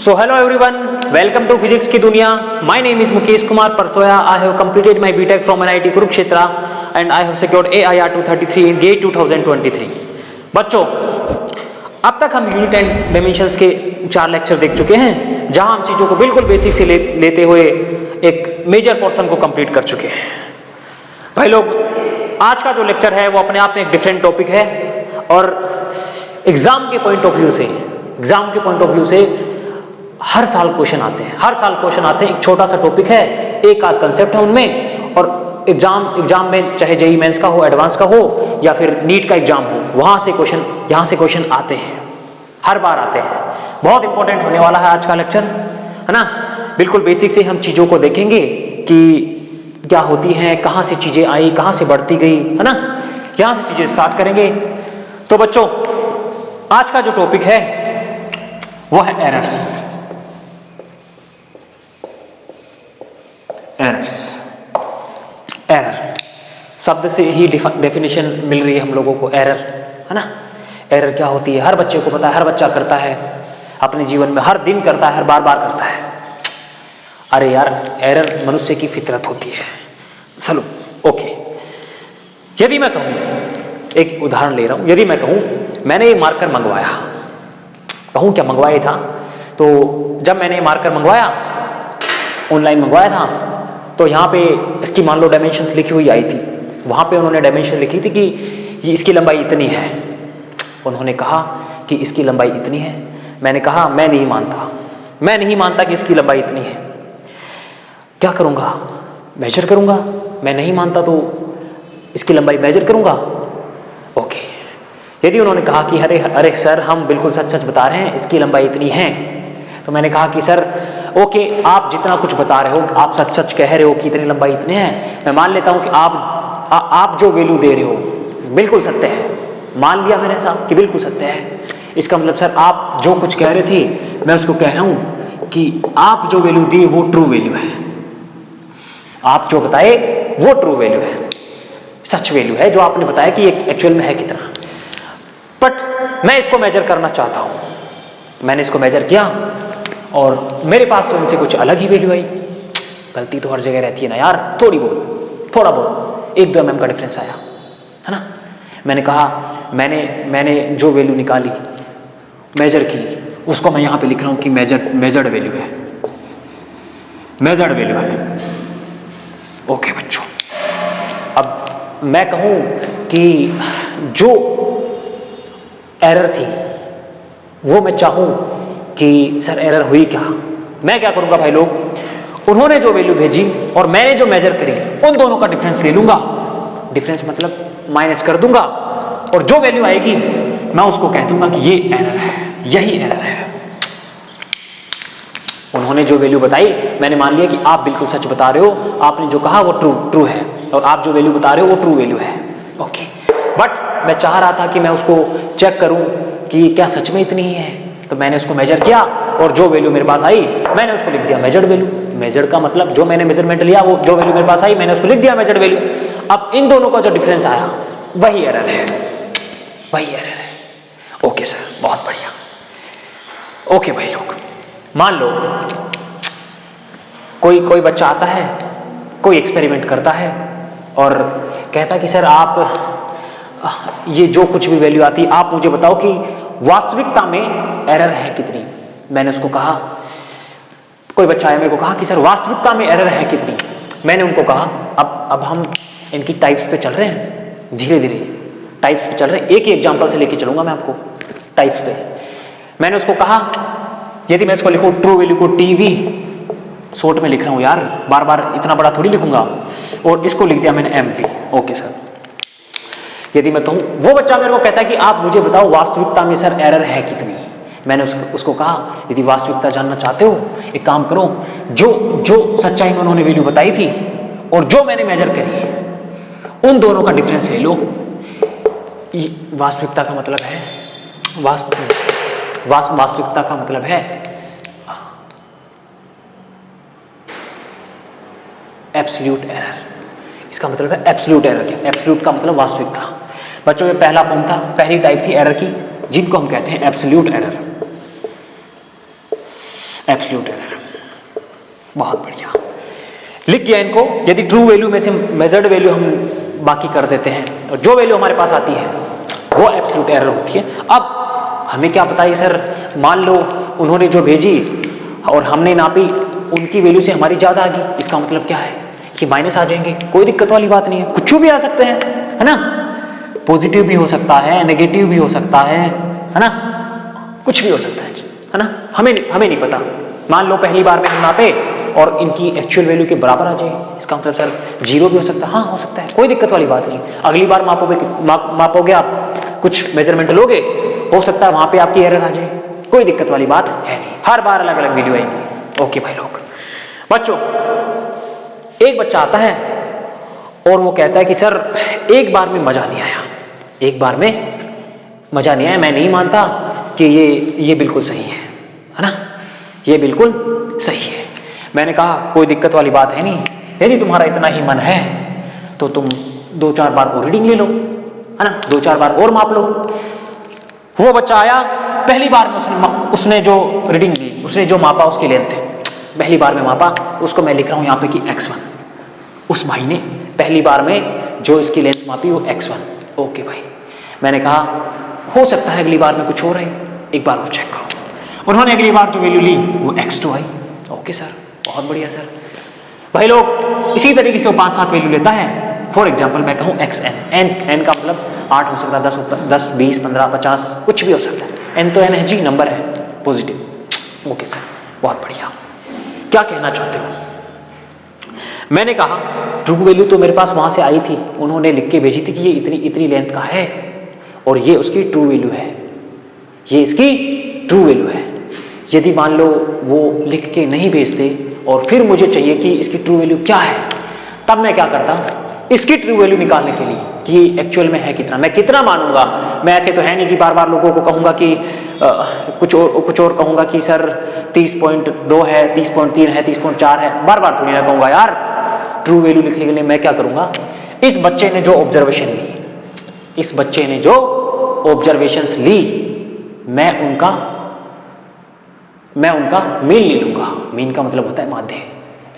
So hello everyone, welcome to Physics की दुनिया. My name is Mukesh Kumar Parsoya. I have completed my BTech from NIT Kurukshetra and I have secured AIR 233 in GATE 2023. बच्चों, अब तक हम unit and dimensions के 4 lecture देख चुके हैं, जहां हम चीज़ों को बिल्कुल बेसिक से लेते हुए एक मेजर पोर्शन को कंप्लीट कर चुके हैं. भाई लोग, आज का जो लेक्चर है वो अपने आप में एक डिफरेंट टॉपिक है और एग्जाम के पॉइंट ऑफ व्यू से हर साल क्वेश्चन आते हैं. एक छोटा सा टॉपिक है, एक आध कंसेप्ट है उनमें, और एग्जाम में चाहे जेईई मेंस का हो, एडवांस का हो या फिर नीट का एग्जाम हो, यहाँ से क्वेश्चन आते हैं, हर बार आते हैं. बहुत इंपॉर्टेंट होने वाला है आज का लेक्चर, है ना. बिल्कुल बेसिक से हम चीज़ों को देखेंगे कि क्या होती हैं, कहाँ से चीज़ें आई, कहाँ से बढ़ती गई, है ना. यहाँ से चीज़ें स्टार्ट करेंगे. तो बच्चों, आज का जो टॉपिक है वो है एरर्स. एरर शब्द से ही डेफिनेशन मिल रही है हम लोगों को. एरर, है ना. एरर क्या होती है, हर बच्चे को पता है, हर बच्चा करता है अपने जीवन में, हर दिन करता है, हर बार करता है. अरे यार, एरर मनुष्य की फितरत होती है. चलो ओके, यदि मैं कहूं, एक उदाहरण ले रहा हूं, यदि मैं कहूं मैंने ये मार्कर मंगवाया, कहूं क्या मंगवाया था, तो जब मैंने ये मार्कर मंगवाया, ऑनलाइन मंगवाया था, तो यहाँ पे इसकी मान लो डायमेंशंस लिखी हुई आई थी. वहाँ पे उन्होंने डायमेंशन लिखी थी कि ये इसकी लंबाई इतनी है. उन्होंने कहा कि इसकी लंबाई इतनी है. मैंने कहा मैं नहीं मानता कि इसकी लंबाई इतनी है. क्या करूँगा, मेजर करूँगा. मैं नहीं मानता तो इसकी लंबाई मेजर करूँगा. ओके, यदि उन्होंने कहा कि अरे सर, हम बिल्कुल सच बता रहे हैं, इसकी लंबाई इतनी है, तो मैंने कहा कि सर ओके, आप जितना कुछ बता रहे हो, आप सच कह रहे हो कि इतनी लंबाई इतने हैं, मैं मान लेता हूं कि आप जो वैल्यू दे रहे हो बिल्कुल सत्य है. मान लिया मैंने साहब कि बिल्कुल सत्य है. इसका मतलब सर, आप जो कुछ कह रहे थे, मैं उसको कह रहा हूं कि आप जो वैल्यू दी वो ट्रू वैल्यू है. आप जो बताए वो ट्रू वैल्यू है, सच वैल्यू है, जो आपने बताया कि एक्चुअल में है कितना. बट मैं इसको मेजर करना चाहता हूं. मैंने इसको मेजर किया और मेरे पास तो इनसे कुछ अलग ही वैल्यू आई. गलती तो हर जगह रहती है ना यार, थोड़ा बहुत 1-2 mm का डिफरेंस आया, है ना. मैंने कहा मैंने जो वैल्यू निकाली, मेजर की, उसको मैं यहाँ पे लिख रहा हूँ कि मेजर्ड वैल्यू है. ओके बच्चों, अब मैं कहूँ कि जो एरर थी वो मैं चाहूँ कि सर एरर हुई क्या, मैं क्या करूंगा भाई लोग, उन्होंने जो वैल्यू भेजी और मैंने जो मेजर करी, उन दोनों का डिफरेंस ले लूंगा. डिफरेंस मतलब माइनस कर दूंगा, और जो वैल्यू आएगी मैं उसको कह दूंगा कि ये एरर है, यही एरर है. उन्होंने जो वैल्यू बताई, मैंने मान लिया कि आप बिल्कुल सच बता रहे हो, आपने जो कहा वो ट्रू है, और आप जो वैल्यू बता रहे हो वो ट्रू वैल्यू है. ओके, बट मैं चाह रहा था कि मैं उसको चेक करूं कि क्या सच में इतनी ही है. तो मैंने उसको मेजर किया और जो वैल्यू मेरे पास आई, मैंने उसको लिख दिया मेजर्ड वैल्यू. मेजर्ड का मतलब जो मैंने मेजरमेंट लिया, वो जो वैल्यू मेरे पास आई, मैंने उसको लिख दिया मेजर्ड वैल्यू. अब इन दोनों का जो डिफरेंस आया, वही एरर है. ओके सर, बहुत बढ़िया. ओके भाई लोग, मान लो कोई बच्चा आता है, कोई एक्सपेरिमेंट करता है और कहता कि सर आप ये जो कुछ भी वैल्यू आती, आप मुझे बताओ कि वास्तविकता में एरर है कितनी. मैंने उसको कहा, कोई बच्चा आया, मेरे को कहा कि सर वास्तविकता में एरर है कितनी. मैंने उनको कहा, अब हम इनकी टाइप्स पे चल रहे हैं, धीरे धीरे टाइप्स पे चल रहे हैं. एक ही एग्जांपल से लेके चलूंगा मैं आपको टाइप्स पे. मैंने उसको कहा, यदि मैं इसको लिखूं ट्रू वैल्यू को टीवी, शॉर्ट में लिख रहा हूं यार, बार इतना बड़ा थोड़ी लिखूंगा, और इसको लिख दिया मैंने एमवी. ओके सर, यदि मैं कहूं, वो बच्चा मेरे को कहता है कि आप मुझे बताओ वास्तविकता में सर एरर है कितनी. मैंने उसको कहा, यदि वास्तविकता जानना चाहते हो, एक काम करो, जो सच्चाई में उन्होंने वैल्यू बताई थी और जो मैंने मेजर करी, उन दोनों का डिफरेंस ले लो. वास्तविकता का मतलब है वास्तविकता का मतलब है एब्सोल्यूट एरर. इसका मतलब है एब्सोल्यूट एरर. क्या एब्सोल्यूट का मतलब वास्तविकता. बच्चों, ये पहला फॉर्म था, पहली टाइप थी एरर की, जिनको हम कहते हैं एब्सोल्यूट एरर. Absolute error. बहुत बढ़िया, लिख गया इनको। यदि ट्रू वैल्यू में से मेजर्ड वैल्यू हम बाकी कर देते हैं और जो वैल्यू हमारे पास आती है वो एब्सोल्यूट एरर होती है। अब हमें क्या बताइए सर, मान लो उन्होंने जो भेजी और हमने नापी, उनकी वैल्यू से हमारी ज्यादा आ गई, इसका मतलब क्या है कि माइनस आ जाएंगे। कोई दिक्कत वाली बात नहीं है, कुछ भी आ सकते हैं, है ना। पॉजिटिव भी हो सकता है, नेगेटिव भी हो सकता है ना, कुछ भी हो सकता है ना। हमें नहीं पता। मान लो पहली बार में हम नापे और इनकी एक्चुअल वैल्यू के बराबर आ जाए, इसका मतलब सर 0 भी हो सकता है। हाँ हो सकता है, कोई दिक्कत वाली बात नहीं। अगली बार मापोगे आप, कुछ मेजरमेंट लोगे, हो सकता है वहां पे आपकी एरर आ जाए, कोई दिक्कत वाली बात है नहीं। हर बार अलग अलग वैल्यू आएगी। ओके भाई लोग, बच्चों एक बच्चा आता है और वो कहता है कि सर एक बार में मजा नहीं आया, एक बार में मजा नहीं आया, मैं नहीं मानता कि ये बिल्कुल सही है ना, ये बिल्कुल सही है। मैंने कहा कोई दिक्कत वाली बात है नहीं, यदि तुम्हारा इतना ही मन है तो तुम 2-4 बार और रीडिंग ले लो, है ना, 2-4 बार और माप लो। वो बच्चा आया, पहली बार में उसने जो रीडिंग ली, उसने जो मापा उसकी लेंथ, पहली बार में मापा, उसको मैं लिख रहा हूं यहां पे कि x1। उस भाई ने पहली बार में जो इसकी लेंथ मापी वो x1। ओके भाई, मैंने कहा हो सकता है अगली बार में कुछ और है, एक बार और चेक करो। उन्होंने अगली बार जो वैल्यू ली वो x2 आई। ओके सर, बहुत बढ़िया सर। भाई लोग इसी तरीके से वो 5-7 वैल्यू लेता है। फॉर एग्जाम्पल मैं कहूँ xn, n का मतलब 8 हो सकता है, 10, 20, 15, 50, कुछ भी हो सकता है। n तो n है जी, नंबर है, पॉजिटिव। ओके सर, बहुत बढ़िया। क्या कहना चाहते हो? मैंने कहा ट्रू वैल्यू तो मेरे पास वहां से आई थी, उन्होंने लिख के भेजी थी कि ये इतनी इतनी लेंथ का है और ये उसकी ट्रू वैल्यू है, ये इसकी ट्रू वैल्यू है। यदि मान लो वो लिख के नहीं भेजते और फिर मुझे चाहिए कि इसकी ट्रू वैल्यू क्या है, तब मैं क्या करता, इसकी ट्रू वैल्यू निकालने के लिए कि एक्चुअल में है कितना, मैं कितना मानूंगा। मैं ऐसे तो है नहीं कि बार बार लोगों को कहूंगा कि कुछ और कहूंगा कि सर 30.2 है, 30.3 है, 30.4 है, बार बार थोड़ी ना कहूंगा यार। ट्रू वैल्यू लिखने के लिए मैं क्या करूंगा, इस बच्चे ने जो ऑब्जर्वेशन ली, इस बच्चे ने जो ऑब्जर्वेशंस ली, मैं उनका मीन ले लूंगा। मीन का मतलब होता है माध्य,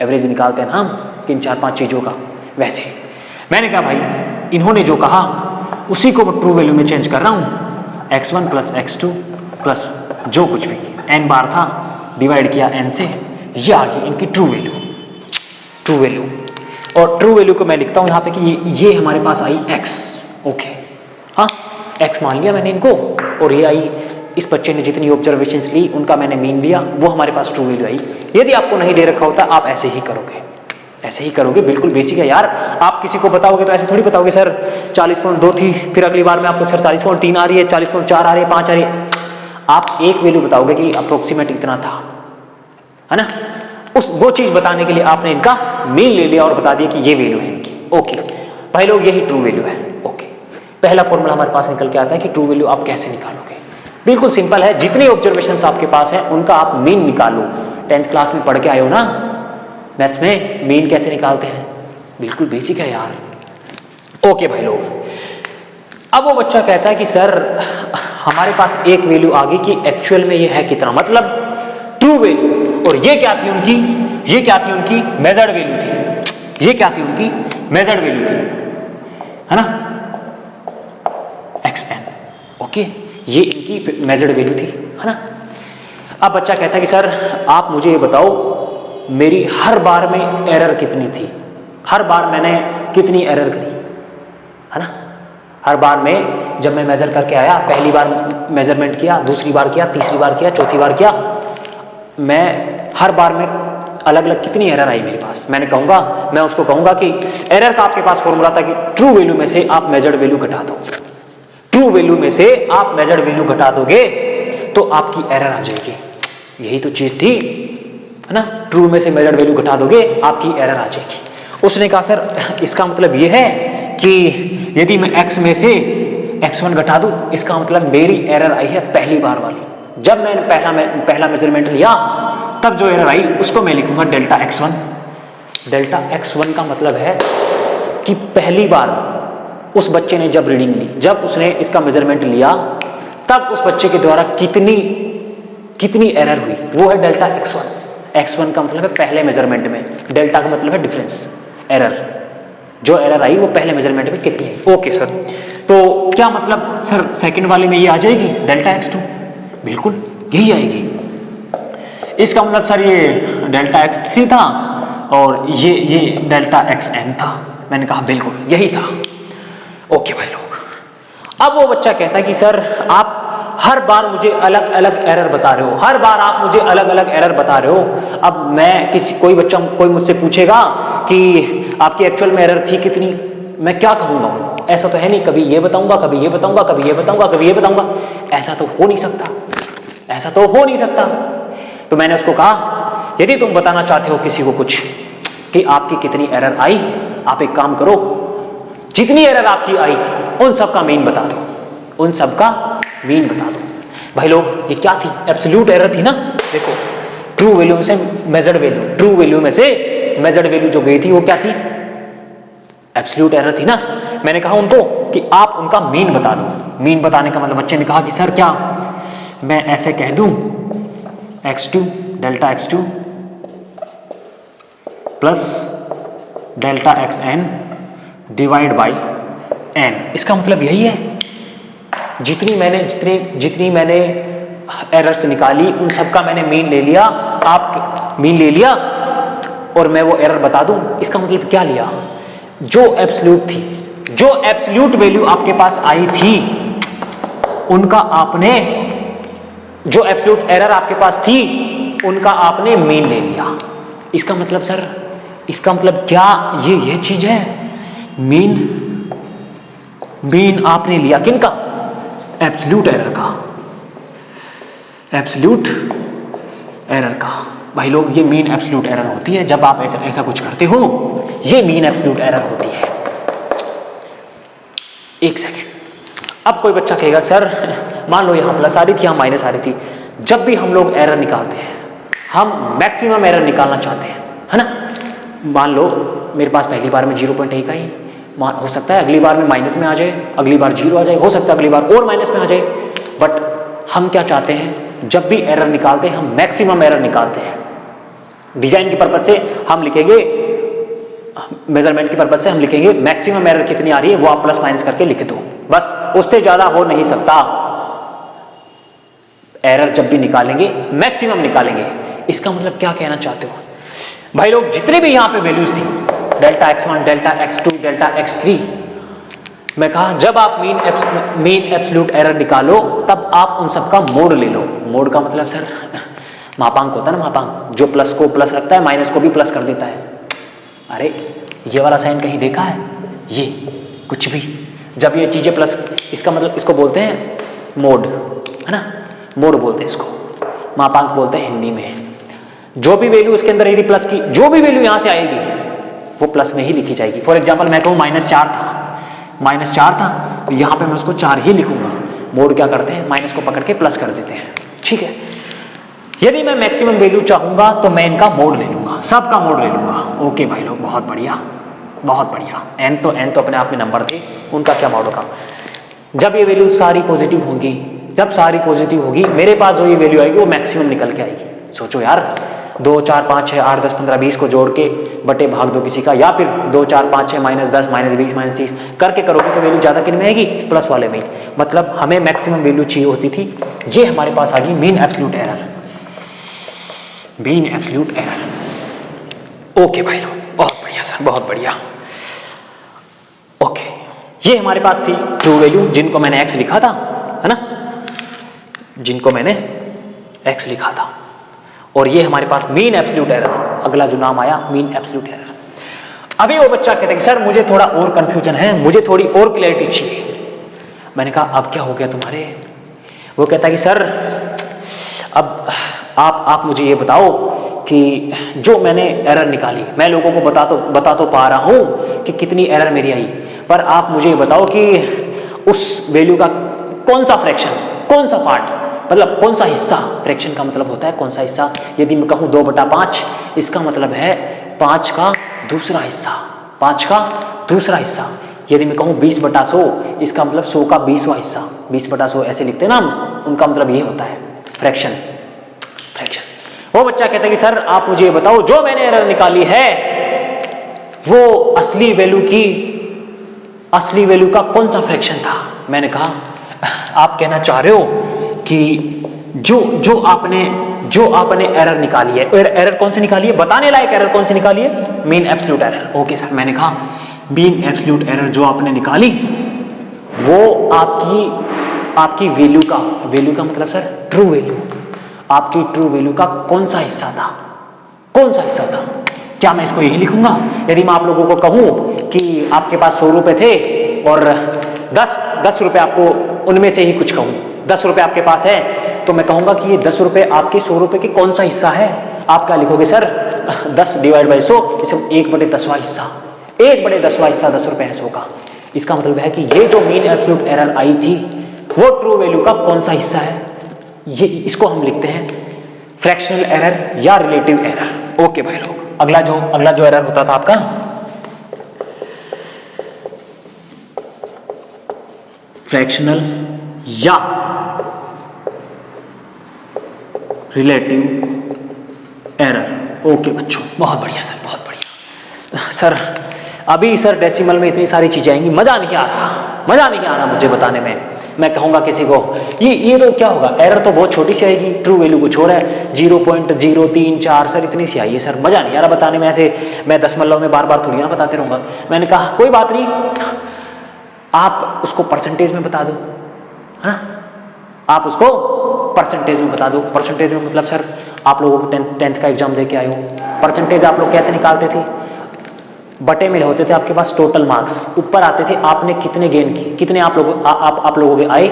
एवरेज निकालते हैं ना हम किन 4-5 चीजों का, वैसे मैंने कहा भाई इन्होंने जो कहा उसी को ट्रू वैल्यू में चेंज कर रहा हूं। x1 प्लस x2 प्लस जो कुछ भी n बार था डिवाइड किया n से, ये आ गई इनकी ट्रू वैल्यू। ट्रू वैल्यू और ट्रू वैल्यू को मैं लिखता हूं यहां पे कि ये हमारे पास आई x। ओके, हाँ x मान लिया मैंने इनको, और ये आई, इस बच्चे ने जितनी ऑब्जर्वेशंस ली उनका मैंने मीन लिया, वो हमारे पास ट्रू वैल्यू आई। यदि आपको नहीं दे रखा होता आप ऐसे ही करोगे, ऐसे ही करोगे, बिल्कुल बेसिक है यार। आप किसी को बताओगे तो ऐसे थोड़ी बताओगे सर 40.2 थी, फिर अगली बार में आपको सर 40.3 आ रही है, 40.4 आ रही है, 5 आ रही है। आप एक वैल्यू बताओगे कि अप्रोक्सीमेट इतना था, है ना। वो चीज बताने के लिए आपने इनका मीन ले लिया और बता दिया कि ये वैल्यू है इनकी। ओके भाई लोग, यही ट्रू वैल्यू है। ओके, पहला फॉर्मूला हमारे पास निकल के आता है कि ट्रू वैल्यू आप कैसे निकालोगे। बिल्कुल सिंपल है, जितनी ऑब्जर्वेशंस आपके पास है उनका आप मीन निकालो। 10th क्लास में पढ़ के आए हो ना मैथ्स में, मीन कैसे निकालते हैं, बिल्कुल बेसिक है यार। ओके भाई लोग, अब वो बच्चा कहता है कि सर हमारे पास एक वैल्यू आ गई कि एक्चुअल में ये है कितना, मतलब ट्रू वैल्यू, और ये क्या थी उनकी, ये क्या थी उनकी मेजर्ड वैल्यू थी, ये क्या थी उनकी मेजर्ड वैल्यू थी, है ना, xn। ओके, ये इनकी मेजर्ड वैल्यू थी, है ना। अब बच्चा कहता है कि सर आप मुझे ये बताओ मेरी हर बार में एरर कितनी थी, हर बार मैंने कितनी एरर करी, है ना। हर बार में जब मैं मेजर करके आया, पहली बार मेजरमेंट किया, दूसरी बार किया, तीसरी बार किया, चौथी बार किया, मैं हर बार में अलग अलग कितनी एरर आई मेरे पास। मैं उसको कहूंगा कि एरर का आपके पास फॉर्मूला था कि ट्रू वैल्यू में से आप मेजर्ड वैल्यू घटा दो, ट्रू वैल्यू में से आप मेजर्ड वैल्यू घटा दोगे तो आपकी एरर आ जाएगी। यही तो चीज थी, है ना। ट्रू में से मेजर्ड वैल्यू घटा दोगे आपकी एरर आ जाएगी। उसने कहा सर इसका मतलब ये है कि यदि मैं x में से x1 घटा दूं, इसका मतलब मेरी एरर आई है पहली बार वाली। जब मैंने पहला मेजरमेंट लिया तब जो एरर आई उसको मैं लिखूंगा डेल्टा x1। डेल्टा x1 का मतलब है कि पहली बार उस बच्चे ने जब रीडिंग ली, जब उसने इसका मेजरमेंट लिया, तब उस बच्चे के द्वारा कितनी कितनी एरर हुई, वो है डेल्टा x1। x1 का मतलब है पहले मेजरमेंट में, डेल्टा का मतलब है डिफरेंस, एरर, जो एरर आई वो पहले मेजरमेंट में कितनी आई। ओके सर, तो क्या मतलब सर सेकंड वाले में ये आ जाएगी डेल्टा x2? बिल्कुल यही आएगी। इसका मतलब सर ये डेल्टा x3 था और ये डेल्टा xn था। मैंने कहा बिल्कुल यही था। ओके भाई लोग, अब वो बच्चा कहता है कि सर आप हर बार मुझे अलग अलग एरर बता रहे हो, हर बार आप मुझे अलग अलग एरर बता रहे हो। अब मैं कोई मुझसे पूछेगा कि आपकी एक्चुअल में एरर थी कितनी, मैं क्या कहूंगा उनको? ऐसा तो है नहीं, कभी ये बताऊंगा, कभी ये बताऊंगा, कभी ये बताऊंगा, कभी ये बताऊंगा। ऐसा तो हो नहीं सकता, ऐसा तो हो नहीं सकता। तो मैंने उसको कहा यदि तुम बताना चाहते हो किसी को कुछ कि आपकी कितनी एरर आई, आप एक काम करो, जितनी एरर आपकी आई उन सब का मीन बता दो, उन सब का मीन बता दो। भाई लोग ये क्या थी? एब्सोल्यूट एरर थी ना। देखो ट्रू वैल्यू में से मेजर्ड वैल्यू, ट्रू वैल्यू में से मेजर्ड वैल्यू जो गई थी वो क्या थी? एब्सोल्यूट एरर थी ना। मैंने कहा उनको कि आप उनका मीन बता दो। मीन बताने का मतलब बच्चे ने कहा कि सर क्या मैं ऐसे कह दूं x2 delta x2 plus delta xn divide by n, इसका मतलब यही है जितनी मैंने एरर्स निकाली उन सबका मैंने मीन ले लिया, आप मीन ले लिया और मैं वो एरर बता दूं। इसका मतलब क्या लिया? जो एब्सोल्यूट थी, जो एब्सोल्यूट वैल्यू आपके पास आई थी उनका आपने, जो एब्सोल्यूट एरर आपके पास थी उनका आपने मीन ले लिया। इसका मतलब सर, इसका मतलब क्या ये चीज है? मीन आपने लिया किनका? एब्सोल्यूट एरर का, एब्सोल्यूट एरर का। भाई लोग ये मीन एब्सोल्यूट एरर होती है। जब आप ऐसा कुछ करते हो ये मीन एब्सोल्यूट एरर होती है। एक सेकेंड, अब कोई बच्चा कहेगा सर मान लो यहां प्लस आ रही थी, यहां माइनस आ रही थी। जब भी हम लोग एरर निकालते हैं हम मैक्सिमम एरर निकालना चाहते हैं, है ना। मान लो मेरे पास पहली बार में 0.1 आई, हो सकता है अगली बार में माइनस में आ जाए, अगली बार 0 आ जाए, हो सकता है अगली बार और माइनस में आ जाए। बट हम क्या चाहते हैं, जब भी एरर निकालते हैं हम मैक्सिमम एरर निकालते हैं। डिजाइन के पर्पज से हम लिखेंगे, मेजरमेंट के पर्पज से हम लिखेंगे मैक्सिमम एरर कितनी आ रही है वो आप प्लस माइनस करके लिख दो, बस उससे ज्यादा हो नहीं सकता। एरर जब भी निकालेंगे मैक्सिमम निकालेंगे। इसका मतलब क्या कहना चाहते हो भाई लोग? जितने भी यहां पे वैल्यूज थी delta x1 delta x2 delta x3, मैं कहा जब आप मीन एब्सोल्यूट एरर निकालो तब आप उन सबका मोड ले लो। मोड का मतलब सर मापांक होता है ना, मापांक जो प्लस को प्लस रखता है माइनस को भी प्लस कर देता है। अरे ये वाला साइन कहीं देखा है? ये कुछ भी जब ये चीजें प्लस, इसका मतलब इसको बोलते हैं मोड, है ना, मोड बोलते हैं इसको, मापांक बोलते हैं हिंदी में। जो भी वैल्यू उसके अंदर यदि प्लस की, जो भी वैल्यू यहां से आएगी वो प्लस में ही लिखी जाएगी। फॉर एग्जाम्पल मैं कहूँ -4 था, -4 था तो यहां पे मैं उसको 4 ही लिखूंगा। मोड क्या करते हैं, माइनस को पकड़ के प्लस कर देते हैं, ठीक है। यदि मैं मैक्सिमम वैल्यू चाहूंगा तो मैं इनका मोड ले लूंगा, सबका मोड ले लूंगा। ओके भाई लोग, बहुत बढ़िया बहुत बढ़िया। n तो अपने आप में नंबर थे, उनका क्या मोड होगा? जब ये वैल्यू सारी पॉजिटिव होंगी, जब सारी पॉजिटिव होगी मेरे पास जो ये वैल्यू आएगी वो मैक्सिमम निकल के आएगी। सोचो यार, 2 4 5 6 8 10 15 20 को जोड़ के बटे भाग दो किसी का, या फिर 2 4 5 6 -10 -20 -30 करके करोगे तो वैल्यू ज्यादा किन में आएगी? प्लस वाले में। मतलब हमें मैक्सिमम वैल्यू चाहिए होती थी, ये हमारे पास आ गई mean absolute error, mean absolute error. Okay भाई लोग, बहुत बढ़िया सर, बहुत बढ़िया। ओके, ये हमारे पास थी ट्रू वैल्यू जिनको मैंने x लिखा था, है ना, जिनको मैंने x लिखा था। और ये हमारे पास मीन एब्सोल्यूट एरर, अगला जो नाम आया मीन एब्सोल्यूट एरर। अभी वो बच्चा कहता है कि सर मुझे थोड़ा और कंफ्यूजन है, मुझे थोड़ी और क्लैरिटी चाहिए। मैंने कहा अब क्या हो गया तुम्हारे? वो कहता है कि सर अब आप मुझे ये बताओ कि जो मैंने एरर निकाली, मैं लोगों को बता तो पा रहा हूं कि कितनी एरर मेरी आई, पर आप मुझे ये बताओ कि उस वैल्यू का कौन सा फ्रैक्शन, कौन सा पार्ट, मतलब कौन सा हिस्सा, फ्रैक्शन का मतलब होता है कौन सा हिस्सा। यदि मैं कहूं 2/5, इसका मतलब है 5 का दूसरा हिस्सा, 5 का दूसरा हिस्सा। यदि मैं कहूं 20/100, इसका मतलब 100 का 20वां हिस्सा। 20/100 ऐसे लिखते हैं ना हम, उनका मतलब ये होता है फ्रैक्शन, वो बच्चा कहता है कि सर आप मुझे बताओ जो मैंने एरर निकाली है वो असली वैल्यू का कौन सा फ्रैक्शन था। मैंने कहा आप कहना चाह रहे हो कि जो आपने एरर निकाली है, एरर कौन सी निकाली है, बताने लायक एरर कौन सी निकाली है, mean absolute error. Okay sir, मैंने कहा मीन एब्सोल्यूट एरर जो आपने निकाली वो आपकी वैल्यू का मतलब सर ट्रू वैल्यू, आपकी ट्रू वैल्यू का कौन सा हिस्सा था। क्या मैं इसको यही लिखूंगा? यदि मैं आप लोगों को कहूं कि आपके पास 100 रुपए थे और 10 रुपए आपको उनमें से ही कुछ कहूं, 10 रुपए आपके पास है तो मैं कहूंगा कि ये 10 रुपए आपके 100 रुपए के कौन सा हिस्सा है। आप क्या लिखोगे सर? 10 डिवाइड बाई 100, इसे 1/10वां हिस्सा, 1/10वां हिस्सा 10 रुपए है 100 का। इसका मतलब है कि ये जो मीन एब्सोल्यूट एरर आई थी वो ट्रू वैल्यू का कौन सा हिस्सा है, ये इसको हम लिखते हैं फ्रैक्शनल एरर या रिलेटिव एरर। ओके भाई लोग, अगला जो एरर होता था आपका फ्रैक्शनल या रिलेटिव एरर। ओके बच्चों, बहुत बढ़िया सर, बहुत बढ़िया सर। अभी सर डेसिमल में इतनी सारी चीजें आएंगी, मजा नहीं आ रहा मुझे बताने में। मैं कहूंगा किसी को ये तो क्या होगा, एरर तो बहुत छोटी सी आएगी, ट्रू वैल्यू को छोड़ा है 0.034 सर, इतनी सी आई है सर, मजा नहीं आ रहा बताने में। ऐसे मैं दशमलव में बार बार थोड़ी ना बताते रहूंगा। मैंने कहा कोई बात नहीं, आप उसको परसेंटेज में बता दो, है ना, आप उसको परसेंटेज में बता दो। परसेंटेज में मतलब सर आप लोगों को टेंथ का एग्जाम दे के आए हो, परसेंटेज आप लोग कैसे निकालते थे? बटे में होते थे आपके पास टोटल मार्क्स, ऊपर आते थे आपने कितने गेन किए, कितने आप लोगों के आए,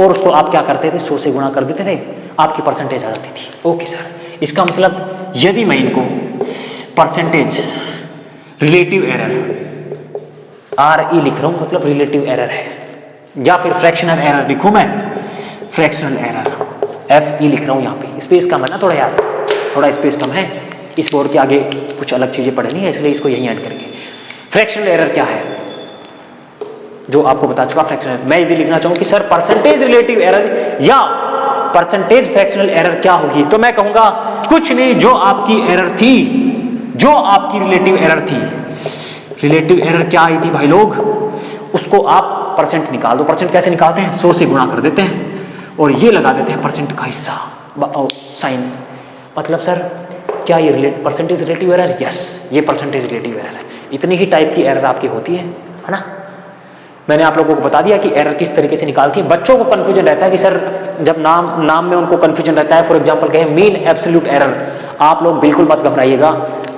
और उसको आप क्या करते थे 100 से गुणा कर देते थे, आपकी परसेंटेज आ जाती थी। ओके सर, इसका मतलब यदि मैं इनको परसेंटेज रिलेटिव एरर RE लिख रहा हूं, मतलब रिलेटिव एरर है, या फिर फ्रैक्शनल एरर लिखूं मैं, फ्रैक्शनल एरर FE लिख रहा हूं। यहाँ पे स्पेस कम है ना, थोड़ा स्पेस कम है, इस बोर्ड के आगे कुछ अलग चीजें पढ़नी है, इसलिए इसको यहीं ऐड करेंगे। फ्रैक्शनल एरर क्या है जो आपको बता चुका फ्रैक्शनल। मैं यदि लिखना चाहूं कि सर परसेंटेज रिलेटिव एरर या परसेंटेज फ्रैक्शनल एरर क्या होगी, तो मैं कहूंगा कुछ नहीं, जो आपकी एरर थी, जो आपकी रिलेटिव एरर थी, रिलेटिव एरर क्या आई थी भाई लोग, उसको आप परसेंट निकाल दो। परसेंट कैसे निकालते हैं? 100 से गुणा कर देते हैं और ये लगा देते हैं परसेंट का हिस्सा, साइन। मतलब सर क्या ये परसेंटेज रिलेटिव एरर? यस, ये परसेंटेज रिलेटिव एरर है। इतनी ही टाइप की एरर आपकी होती है ना। मैंने आप लोगों को बता दिया कि एरर किस तरीके से निकालती है। बच्चों को कंफ्यूजन रहता है कि सर जब नाम में उनको कंफ्यूजन रहता है, फॉर एग्जांपल कहें मीन एब्सोल्यूट एरर, आप लोग बिल्कुल मत घबराइएगा।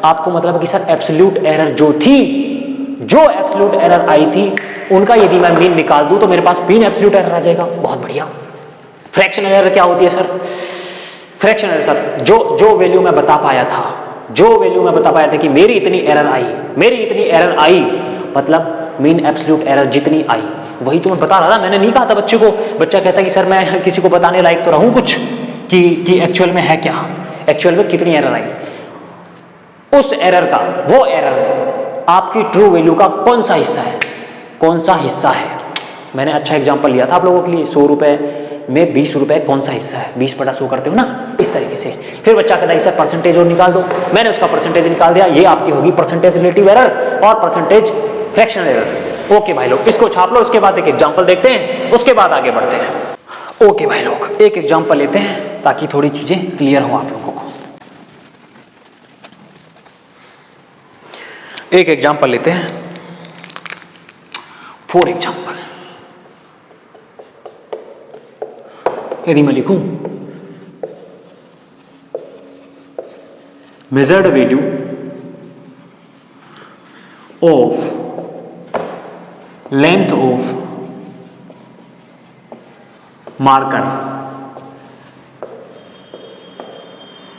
आपको मतलब है कि सर एब्सोल्यूट एरर जो एब्सोल्यूट एरर आई थी उनका यदि मैं मीन निकाल दूं तो मेरे पास मीन एब्सोल्यूट एरर आ जाएगा। बहुत बढ़िया। फ्रैक्शनल एरर क्या होती है सर? फ्रैक्शनल एरर सर जो वैल्यू मैं बता पाया था कि मेरी इतनी एरर आई, मतलब मीन एब्सोल्यूट एरर जितनी आई वही तो मैं बता रहा था। मैंने नहीं कहा था बच्चे को, बच्चा कहता है कि सर मैं किसी को बताने लायक तो रहूं कुछ कि एक्चुअल में है क्या, एक्चुअल में कितनी एरर आई। उस एरर का, वो एरर आपकी ट्रू वैल्यू का कौन सा हिस्सा है। मैंने अच्छा एग्जांपल लिया था आप लोगों के लिए, 100 रुपए में 20 रुपए कौन सा हिस्सा है, 20/100 करते हो ना, इस तरीके से। फिर बच्चा कहता है सर परसेंटेज और निकाल दो, मैंने उसका परसेंटेज निकाल दिया। ये आपकी होगी परसेंटेज रिलेटिव एरर और परसेंटेज फ्रैक्शनल एरर। ओके भाई लोग, इसको छाप लो, उसके बाद एक एग्जांपल देखते हैं, उसके बाद आगे बढ़ते हैं। ओके भाई लोग, एक एग्जांपल लेते हैं ताकि थोड़ी चीजें क्लियर हो आप लोगों को। एक एग्जांपल लेते हैं, फॉर एग्जांपल यदि मैं लिखूं measured value of length of marker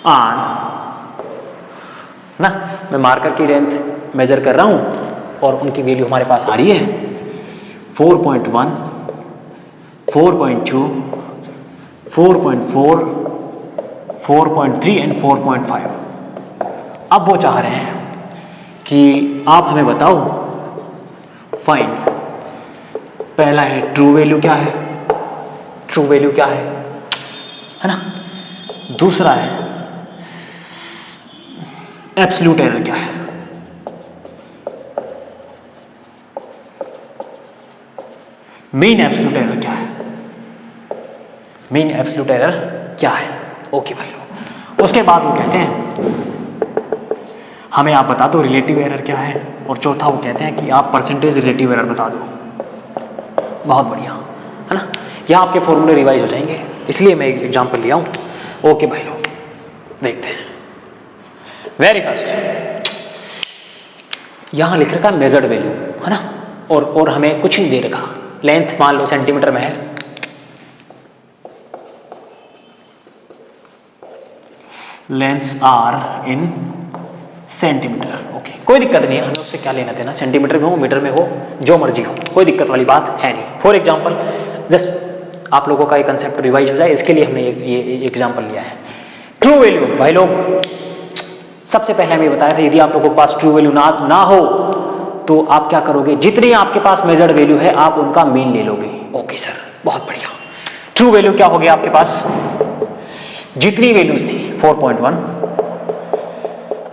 are ना, मैं मार्कर की लेंथ मेजर कर रहा हूं और उनकी वैल्यू हमारे पास आ रही है 4.1, 4.2, 4.4, 4.3 एंड 4.5। अब वो चाह रहे हैं कि आप हमें बताओ फाइंड, पहला है ट्रू वैल्यू क्या है, है ना। दूसरा है एब्सोल्यूट एरर क्या है? मीन एब्सोल्यूट एरर क्या है? मीन एब्सोल्यूट एरर क्या है? ओके भाई लोग, उसके बाद वो कहते हैं हमें आप बता दो रिलेटिव एरर क्या है, और चौथा वो कहते हैं कि आप परसेंटेज रिलेटिव एरर बता दो। बहुत बढ़िया, है ना? यहाँ आपके फॉर्मूले रिवाइज हो जाएंगे, इसलिए मैं एक एग्जाम्पल लिया हूँ। ओके भाई लोग, देखते हैं। वेरी फर्स्ट यहाँ लिख रखा मेजर्ड वैल्यू, है ना, और हमें कुछ नहीं दे रखा, लेंथ मान लो सेंटीमीटर में है, lengths are in centimetre. Okay, कोई दिक्कत नहीं है, हमें उससे क्या लेना देना, सेंटीमीटर में हो, मीटर में हो, जो मर्जी हो, कोई दिक्कत वाली बात है नहीं। फॉर एग्जाम्पल, जस्ट आप लोगों का ये कंसेप्ट रिवाइज हो जाए, इसके लिए हमने ये एग्जाम्पल लिया है। ट्रू वैल्यू भाई लोग, सबसे पहले हमें बताया था यदि आप लोगों के पास ट्रू वैल्यू ना हो तो आप क्या करोगे, जितनी आपके पास मेजर्ड वैल्यू है आप उनका मीन ले लोगे। ओके सर, बहुत बढ़िया। ट्रू वैल्यू क्या हो गया आपके पास, जितनी वैल्यूज थी 4.1,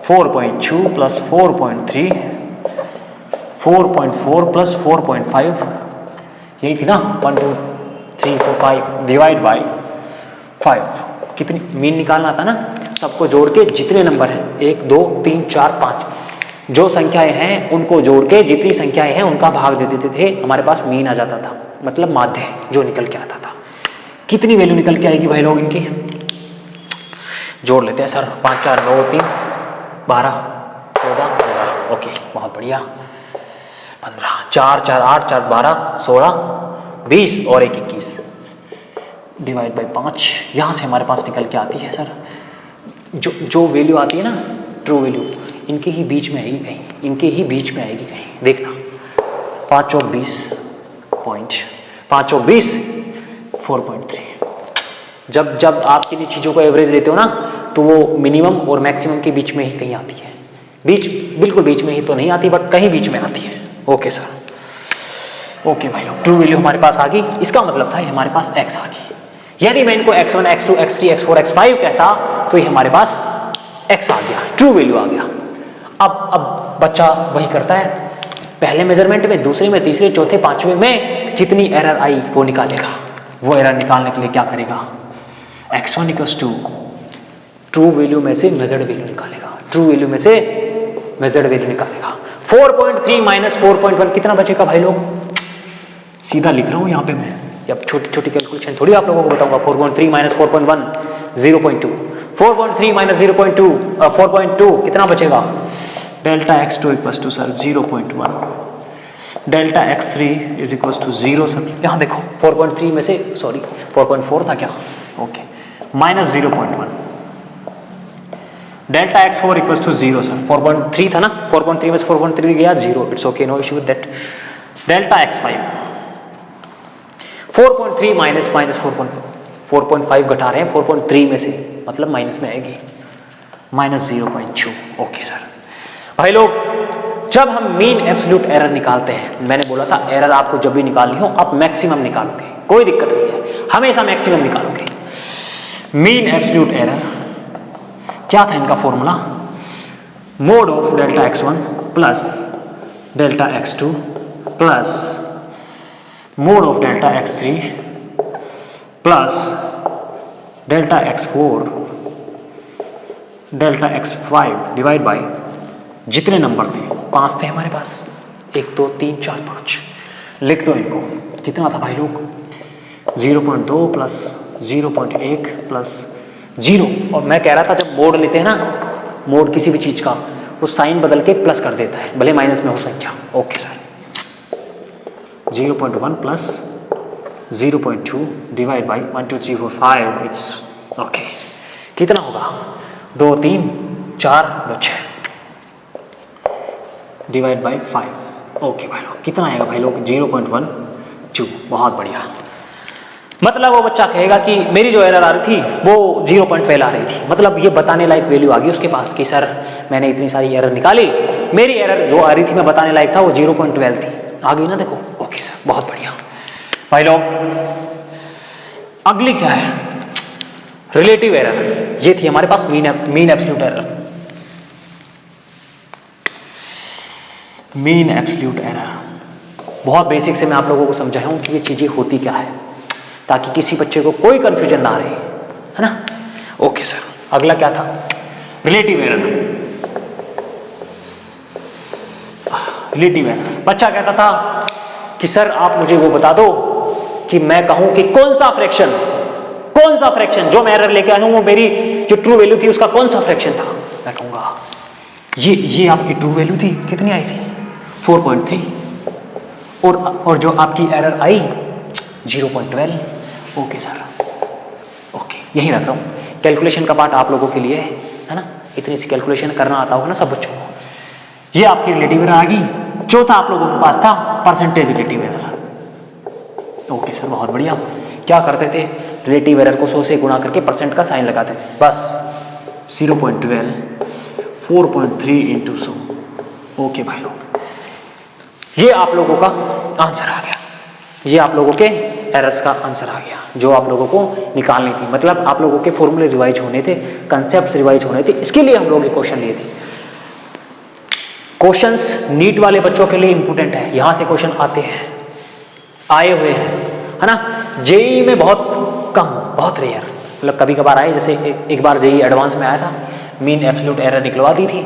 4.2 प्लस 4.3, 4.4 प्लस 4.5, यही थी ना, 1 2 3 4 5 डिवाइड बाई 5, कितनी मीन निकालना था ना, सबको जोड़ के जितने नंबर हैं 1 2 3 4 5 जो संख्याएं हैं उनको जोड़ के जितनी संख्याएं हैं उनका भाग दे देते थे, हमारे पास मीन आ जाता था, मतलब माध्य जो निकल के आता था। कितनी वैल्यू निकल के आएगी भाई लोग, इनकी जोड़ लेते हैं सर। 5 4 9 3 12 14 15। ओके, बहुत बढ़िया। 15 4 4 8 4 12 16 20 और 1 21 डिवाइड बाई 5। यहाँ से हमारे पास निकल के आती है सर, जो वैल्यू आती है ना ट्रू वैल्यू, इनके ही बीच में आएगी कहीं, इनके ही बीच में आएगी कहीं, देखना। 5 और 20 पॉइंट, 5 और 20 4.3। जब आप किन्हीं चीज़ों को एवरेज लेते हो ना तो वो मिनिमम और मैक्सिमम के बीच में ही कहीं आती है, बिल्कुल बीच में ही तो नहीं आती, बट कहीं बीच में आती है। ओके सर, ओके भाई लोग, ट्रू वैल्यू हमारे पास आ गई, इसका मतलब था हमारे पास x आ गई। यदि मैं इनको x1 x2 x3 x4 x5 कहता तो ये हमारे पास x आ गया, ट्रू वैल्यू आ गया। अब बच्चा वही करता है, पहले मेजरमेंट में, दूसरे में, तीसरे, चौथे, पांचवें में जितनी एरर आई वो निकालेगा। वो एरर निकालने के लिए क्या करेगा, x1 equals to true value में से मेजर्ड वैल्यू निकालेगा, ट्रू वैल्यू में से मेजर्ड वैल्यू निकालेगा। 4.3 माइनस 4.1 कितना बचेगा भाई लोग, सीधा लिख रहा हूं यहां पे मैं, अब छोटी छोटी कैलकुलेशन थोड़ी आप लोगों को बताऊंगा। 4.3 माइनस 4.1 0.2, 4.3 माइनस 0.2 4.2 कितना बचेगा, delta x2 equals to sir 0.1, delta x3 is equals to 0 sir. यहाँ देखो 4.3 में से, सॉरी 4.4 था क्या, okay, minus 0.1, delta x4 equals to 0 sir. 4.3 था ना, 4.3 में से 4.3 गया 0, it's okay, no issue with that. Delta x5 4.3 minus 4.5 घटा रहे हैं 4.3 में से, मतलब माइनस में आएगी, माइनस 0.2। Okay sir. भाई लोग, जब हम मीन एब्सोल्यूट एरर निकालते हैं, मैंने बोला था एरर आपको जब भी निकालनी हो आप मैक्सिमम निकालोगे, कोई दिक्कत नहीं है, हमेशा मैक्सिमम निकालोगे। मीन एब्सोल्यूट एरर क्या था इनका formula, mode of delta x1 plus delta x2 plus mode of delta x3 plus delta x4 delta x5 divide by जितने नंबर थे, 5 थे हमारे पास, 1 2 3 4 5, लिख दो इनको। कितना था भाई लोग, 0.2 प्लस 0.1 प्लस 0। और मैं कह रहा था जब मोड लेते हैं ना, मोड किसी भी चीज का, वो साइन बदल के प्लस कर देता है, भले माइनस में हो संख्या। Okay sir, 0.1 plus 0.2 divide by 1 2 3 4 5, it's okay. कितना होगा, 2 3 4 2 6 डिवाइड बाई 5। ओके भाई लोग, कितना आएगा भाई लोग, 0.12। बहुत बढ़िया। मतलब वो बच्चा कहेगा कि मेरी जो एरर आ रही थी वो 0.12 आ रही थी, मतलब ये बताने लायक वैल्यू आ गई उसके पास कि सर मैंने इतनी सारी एरर निकाली, मेरी एरर जो आ रही थी मैं बताने लायक था वो 0.12 थी, आ गई ना, देखो। ओके सर, बहुत बढ़िया। भाई लोग, अगली क्या है, रिलेटिव एरर। ये थी हमारे पास mean absolute error. Mean absolute error. बहुत बेसिक से मैं आप लोगों को समझाया हूं कि ये चीजें होती क्या है, ताकि किसी बच्चे को कोई कंफ्यूजन ना रहे, है ना। ओके सर, अगला क्या था? Relative error. रिलेटिव एरर, बच्चा कहता था कि सर आप मुझे वो बता दो कि मैं कहूं कि कौन सा फ्रैक्शन जो मैं एरर लेके आया हूं वो मेरी जो ट्रू वैल्यू थी उसका कौन सा फ्रैक्शन था। मैं कहूंगा ये आपकी ट्रू वैल्यू थी, कितनी आई थी? 4.3। और जो आपकी एरर आई 0.12। ओके सर, ओके, यही रख रहा हूं। कैलकुलेशन का पार्ट आप लोगों के लिए है ना, इतनी सी कैलकुलेशन करना आता होगा ना सब बच्चों को। ये आपकी रिलेटिव एरर आ गई। चौथा आप लोगों के पास था percentage relative error. Okay sir, बहुत बढ़िया। क्या करते थे? रिलेटिव एरर को 100 से गुणा करके परसेंट का साइन लगाते थे, बस 0.12 4.3 इंटू 100। ओके भाई लोग, ये आप लोगों का आंसर आ गया। ये आप लोगों के एरर्स का आंसर आ गया जो आप लोगों को निकालनी थी। मतलब आप लोगों के फॉर्मूले रिवाइज होने थे, कंसेप्ट्स रिवाइज होने थे, इसके लिए हम लोग ये क्वेश्चन लिए थे। क्वेश्चंस नीट वाले बच्चों के लिए इंपॉर्टेंट है, यहां से क्वेश्चन आते हैं, आए हुए हैं, है ना। जेई में बहुत कम, बहुत रेयर, मतलब कभी कभार आए। जैसे एक बार जेई एडवांस में आया था, मीन एब्सोल्यूट एरर निकलवा दी थी,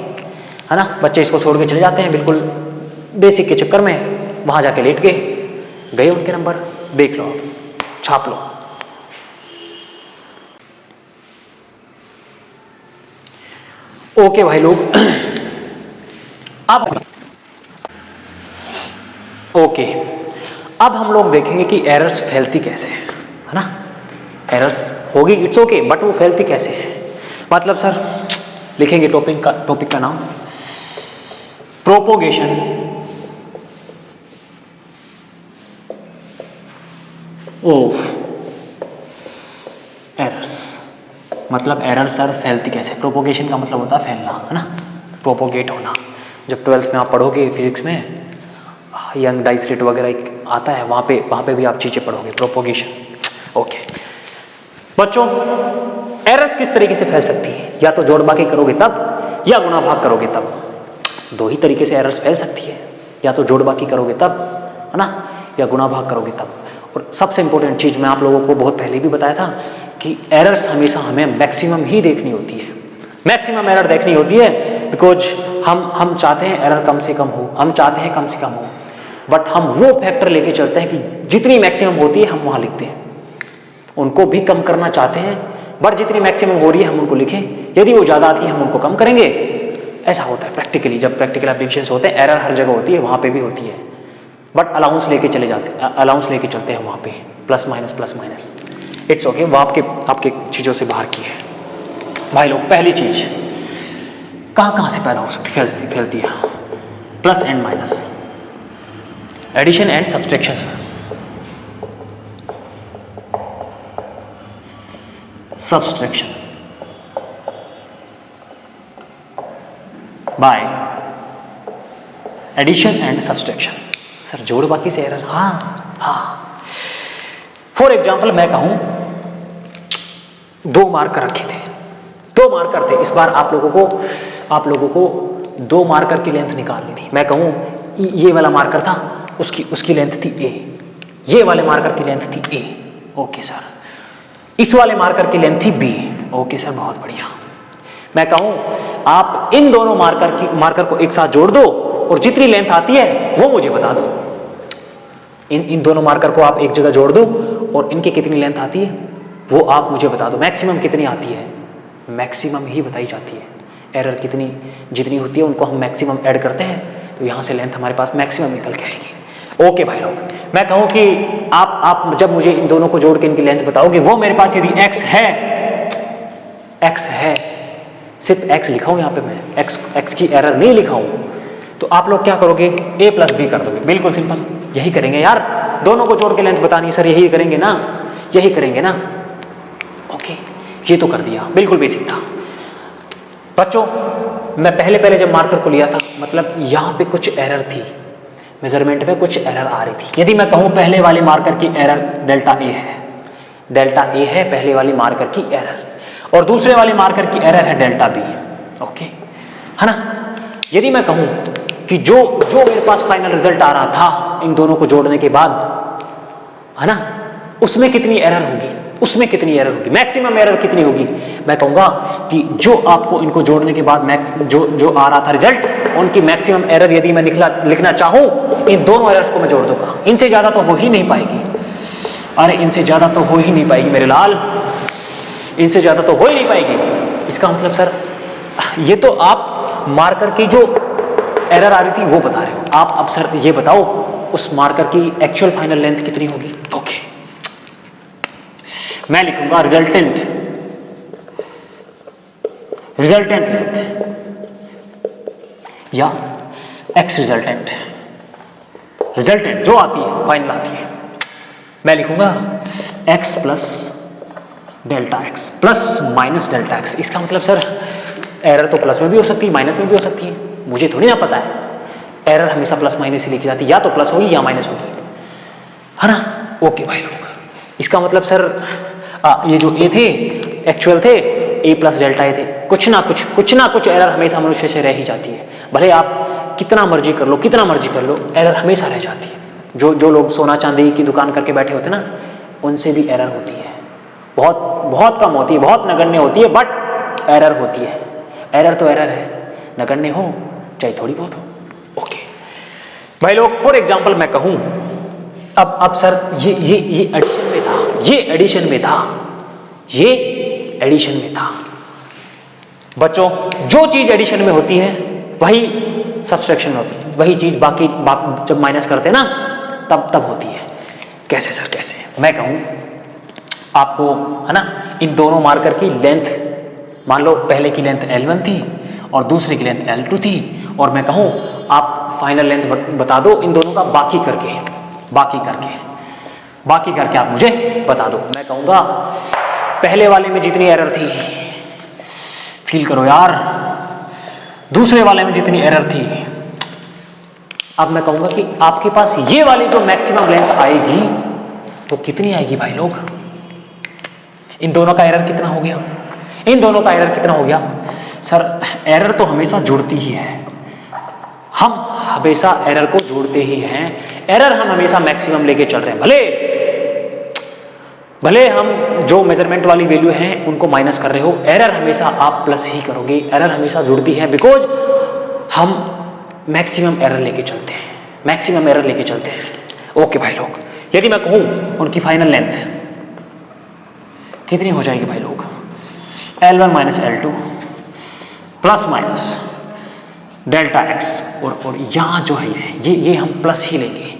है ना। बच्चे इसको छोड़ के चले जाते हैं बिल्कुल बेसिक के चक्कर में, वहां जाके लेट गए उनके नंबर। देख लो, छाप लो। ओके भाई लोग, अब हम लोग देखेंगे कि एरर्स फैलती कैसे है ना। एरर्स होगी, इट्स ओके, बट वो फैलती कैसे है। मतलब सर लिखेंगे टॉपिक का नाम प्रोपोगेशन ऑफ एरर्स। मतलब एरर सर फैलती कैसे। प्रोपोगेशन का मतलब होता है फैलना, है ना, प्रोपोगेट होना। जब 12th में आप पढ़ोगे फिजिक्स में, यंग डाइस रेट वगैरह आता है, वहाँ पे भी आप चीज़ें पढ़ोगे, प्रोपोगेशन। ओके बच्चों, एरर्स किस तरीके से फैल सकती है? या तो जोड़ बाकी करोगे तब, या गुणा भाग करोगे तब। दो ही तरीके से एरर्स फैल सकती है, या तो जोड़ बाकी करोगे तब, है ना, या गुणा भाग करोगे तब। और सबसे इंपॉर्टेंट चीज़ मैं आप लोगों को बहुत पहले भी बताया था कि एरर्स हमेशा हमें मैक्सिमम ही देखनी होती है। मैक्सिमम एरर देखनी होती है बिकॉज हम चाहते हैं एरर कम से कम हो, हम चाहते हैं कम से कम हो, बट हम वो फैक्टर लेके चलते हैं कि जितनी मैक्सिमम होती है हम वहां लिखते हैं। उनको भी कम करना चाहते हैं, बट जितनी मैक्सिमम हो रही है हम उनको लिखें, यदि वो ज़्यादा आती है हम उनको कम करेंगे। ऐसा होता है प्रैक्टिकली, जब प्रैक्टिकल एप्लीकेशंस होते हैं, एरर हर जगह होती है, वहाँ पे भी होती है, बट अलाउंस लेके चले जाते हैं, अलाउंस लेके चलते हैं वहाँ पे, प्लस माइनस। इट्स ओके, वो आपके चीज़ों से बाहर की है। भाई लोग, पहली चीज़ कहाँ से पैदा हो सकती फैलती है? Plus and minus, addition and subtraction. Subtraction by addition and subtraction. Sir जोड़ बाकी से एरर? हाँ। फॉर एग्जाम्पल मैं कहूं 2 मार्कर रखे थे, 2 मार्कर थे। इस बार आप लोगों को 2 मार्कर की लेंथ निकालनी थी। मैं कहूं ये वाला मार्कर था, उसकी लेंथ थी a, ये वाले मार्कर की लेंथ थी a। ओके सर, इस वाले मार्कर की लेंथ थी b। ओके सर, बहुत बढ़िया। मैं कहूं आप इन दोनों मार्कर को एक साथ जोड़ दो और जितनी लेंथ आती है वो मुझे बता दो। इन दोनों मार्कर को आप एक जगह जोड़ दो और इनकी कितनी लेंथ आती है वो आप मुझे बता दो। मैक्सिमम कितनी आती है? मैक्सिमम ही बताई जाती है। एरर जितनी होती है उनको हम मैक्सिमम ऐड करते हैं, तो यहां से लेंथ हमारे पास मैक्सिमम निकल के आएगी। ओके भाई लोग, मैं कहूं कि आप जब मुझे इन दोनों को जोड़ के इनकी लेंथ बताओगे, वो मेरे पास यदि x है, सिर्फ x लिखा हूं यहाँ पे, मैं x की एरर नहीं लिखा हूं, तो आप लोग क्या करोगे? a प्लस b कर दोगे। बिल्कुल सिंपल, यही करेंगे यार, दोनों को जोड़ के लेंथ बतानी सर, यही करेंगे ना। ओके, ये तो कर दिया, बिल्कुल बेसिक था। बच्चों, मैं पहले जब मार्कर को लिया था, मतलब यहाँ पे कुछ एरर थी, मेजरमेंट में कुछ एरर आ रही थी। यदि मैं कहूँ पहले वाले मार्कर की एरर डेल्टा ए है पहले वाली मार्कर की एरर, और दूसरे वाले मार्कर की एरर है डेल्टा बी। ओके, है ना। यदि मैं कहूँ कि जो जो मेरे पास फाइनल रिजल्ट आ रहा था इन दोनों को जोड़ने के बाद, है ना, उसमें कितनी एरर होगी, उसमें कितनी एरर होगी, मैक्सिमम एरर कितनी होगी। मैं कहूंगा कि जो आपको इनको जोड़ने के बाद जो आ रहा था रिजल्ट, उनकी मैक्सिमम एरर यदि मैं लिखना चाहूं, इन दोनों एरर्स को मैं जोड़ दूंगा। इनसे ज्यादा तो हो ही नहीं पाएगी, अरे इनसे ज्यादा तो हो ही नहीं पाएगी मेरे लाल, इनसे ज्यादा तो हो ही नहीं पाएगी। इसका मतलब सर ये तो आप मार्कर की जो एरर आ रही थी वो बता रहे हो आप। अब सर ये बताओ उस मार्कर की एक्चुअल फाइनल लेंथ कितनी होगी। ओके, मैं लिखूंगा रिजल्टेंट लेंथ या एक्स रिजल्टेंट जो आती है फाइनल आती है, मैं लिखूंगा x plus delta x plus minus delta x. इसका मतलब सर एरर तो प्लस में भी हो सकती है माइनस में भी हो सकती है, मुझे थोड़ी ना पता है। एरर हमेशा प्लस माइनस ही लिखी जाती है, या तो प्लस होगी या माइनस होगी, है ना। ओके भाई लोग, इसका मतलब सर ये जो ए थे एक्चुअल थे ए प्लस डेल्टा ए थे, कुछ ना कुछ एरर हमेशा मनुष्य से रह ही जाती है। भले आप कितना मर्जी कर लो, एरर हमेशा रह जाती है। जो लोग सोना चांदी की दुकान करके बैठे होते ना, उनसे भी एरर होती है, बहुत कम होती है, बहुत नगण्य होती है, बट एरर होती है। एरर तो एरर है, नगण्य हो चाहे थोड़ी बहुत हो। ओके भाई लोग, फॉर एग्जाम्पल मैं कहूं अब सर ये एडिशन में था, ये एडिशन में था। बच्चों, जो चीज एडिशन में होती है वही सब्सट्रैक्शन में होती है, वही चीज बाकी जब माइनस करते हैं ना तब होती है। कैसे सर, कैसे? मैं कहूं आपको, है ना, इन दोनों मार्कर की लेंथ, मान लो पहले की लेंथ L1 थी और दूसरे की लेंथ L2 थी, और मैं कहूं आप फाइनल लेंथ बता दो इन दोनों का बाकी करके आप मुझे बता दो। मैं कहूंगा पहले वाले में जितनी एरर थी, फील करो यार, दूसरे वाले में जितनी एरर थी, अब मैं कहूंगा कि आपके पास ये वाली जो मैक्सिमम लेंथ आएगी वो कितनी आएगी भाई लोग। इन दोनों का एरर कितना हो गया? सर एरर तो हमेशा जुड़ती ही है, हम हमेशा एरर को जोड़ते ही हैं। एरर हम हमेशा मैक्सिमम लेके चल रहे हैं, भले हम जो मेजरमेंट वाली वैल्यू है उनको माइनस कर रहे हो, एरर हमेशा आप प्लस ही करोगे। एरर हमेशा जुड़ती है, बिकॉज हम मैक्सिमम एरर लेके चलते हैं। ओके भाई लोग, यदि मैं कहूं उनकी फाइनल लेंथ कितनी हो जाएगी भाई लोग, L1 minus L2 plus minus delta x, और यहाँ जो है ये हम प्लस ही लेंगे,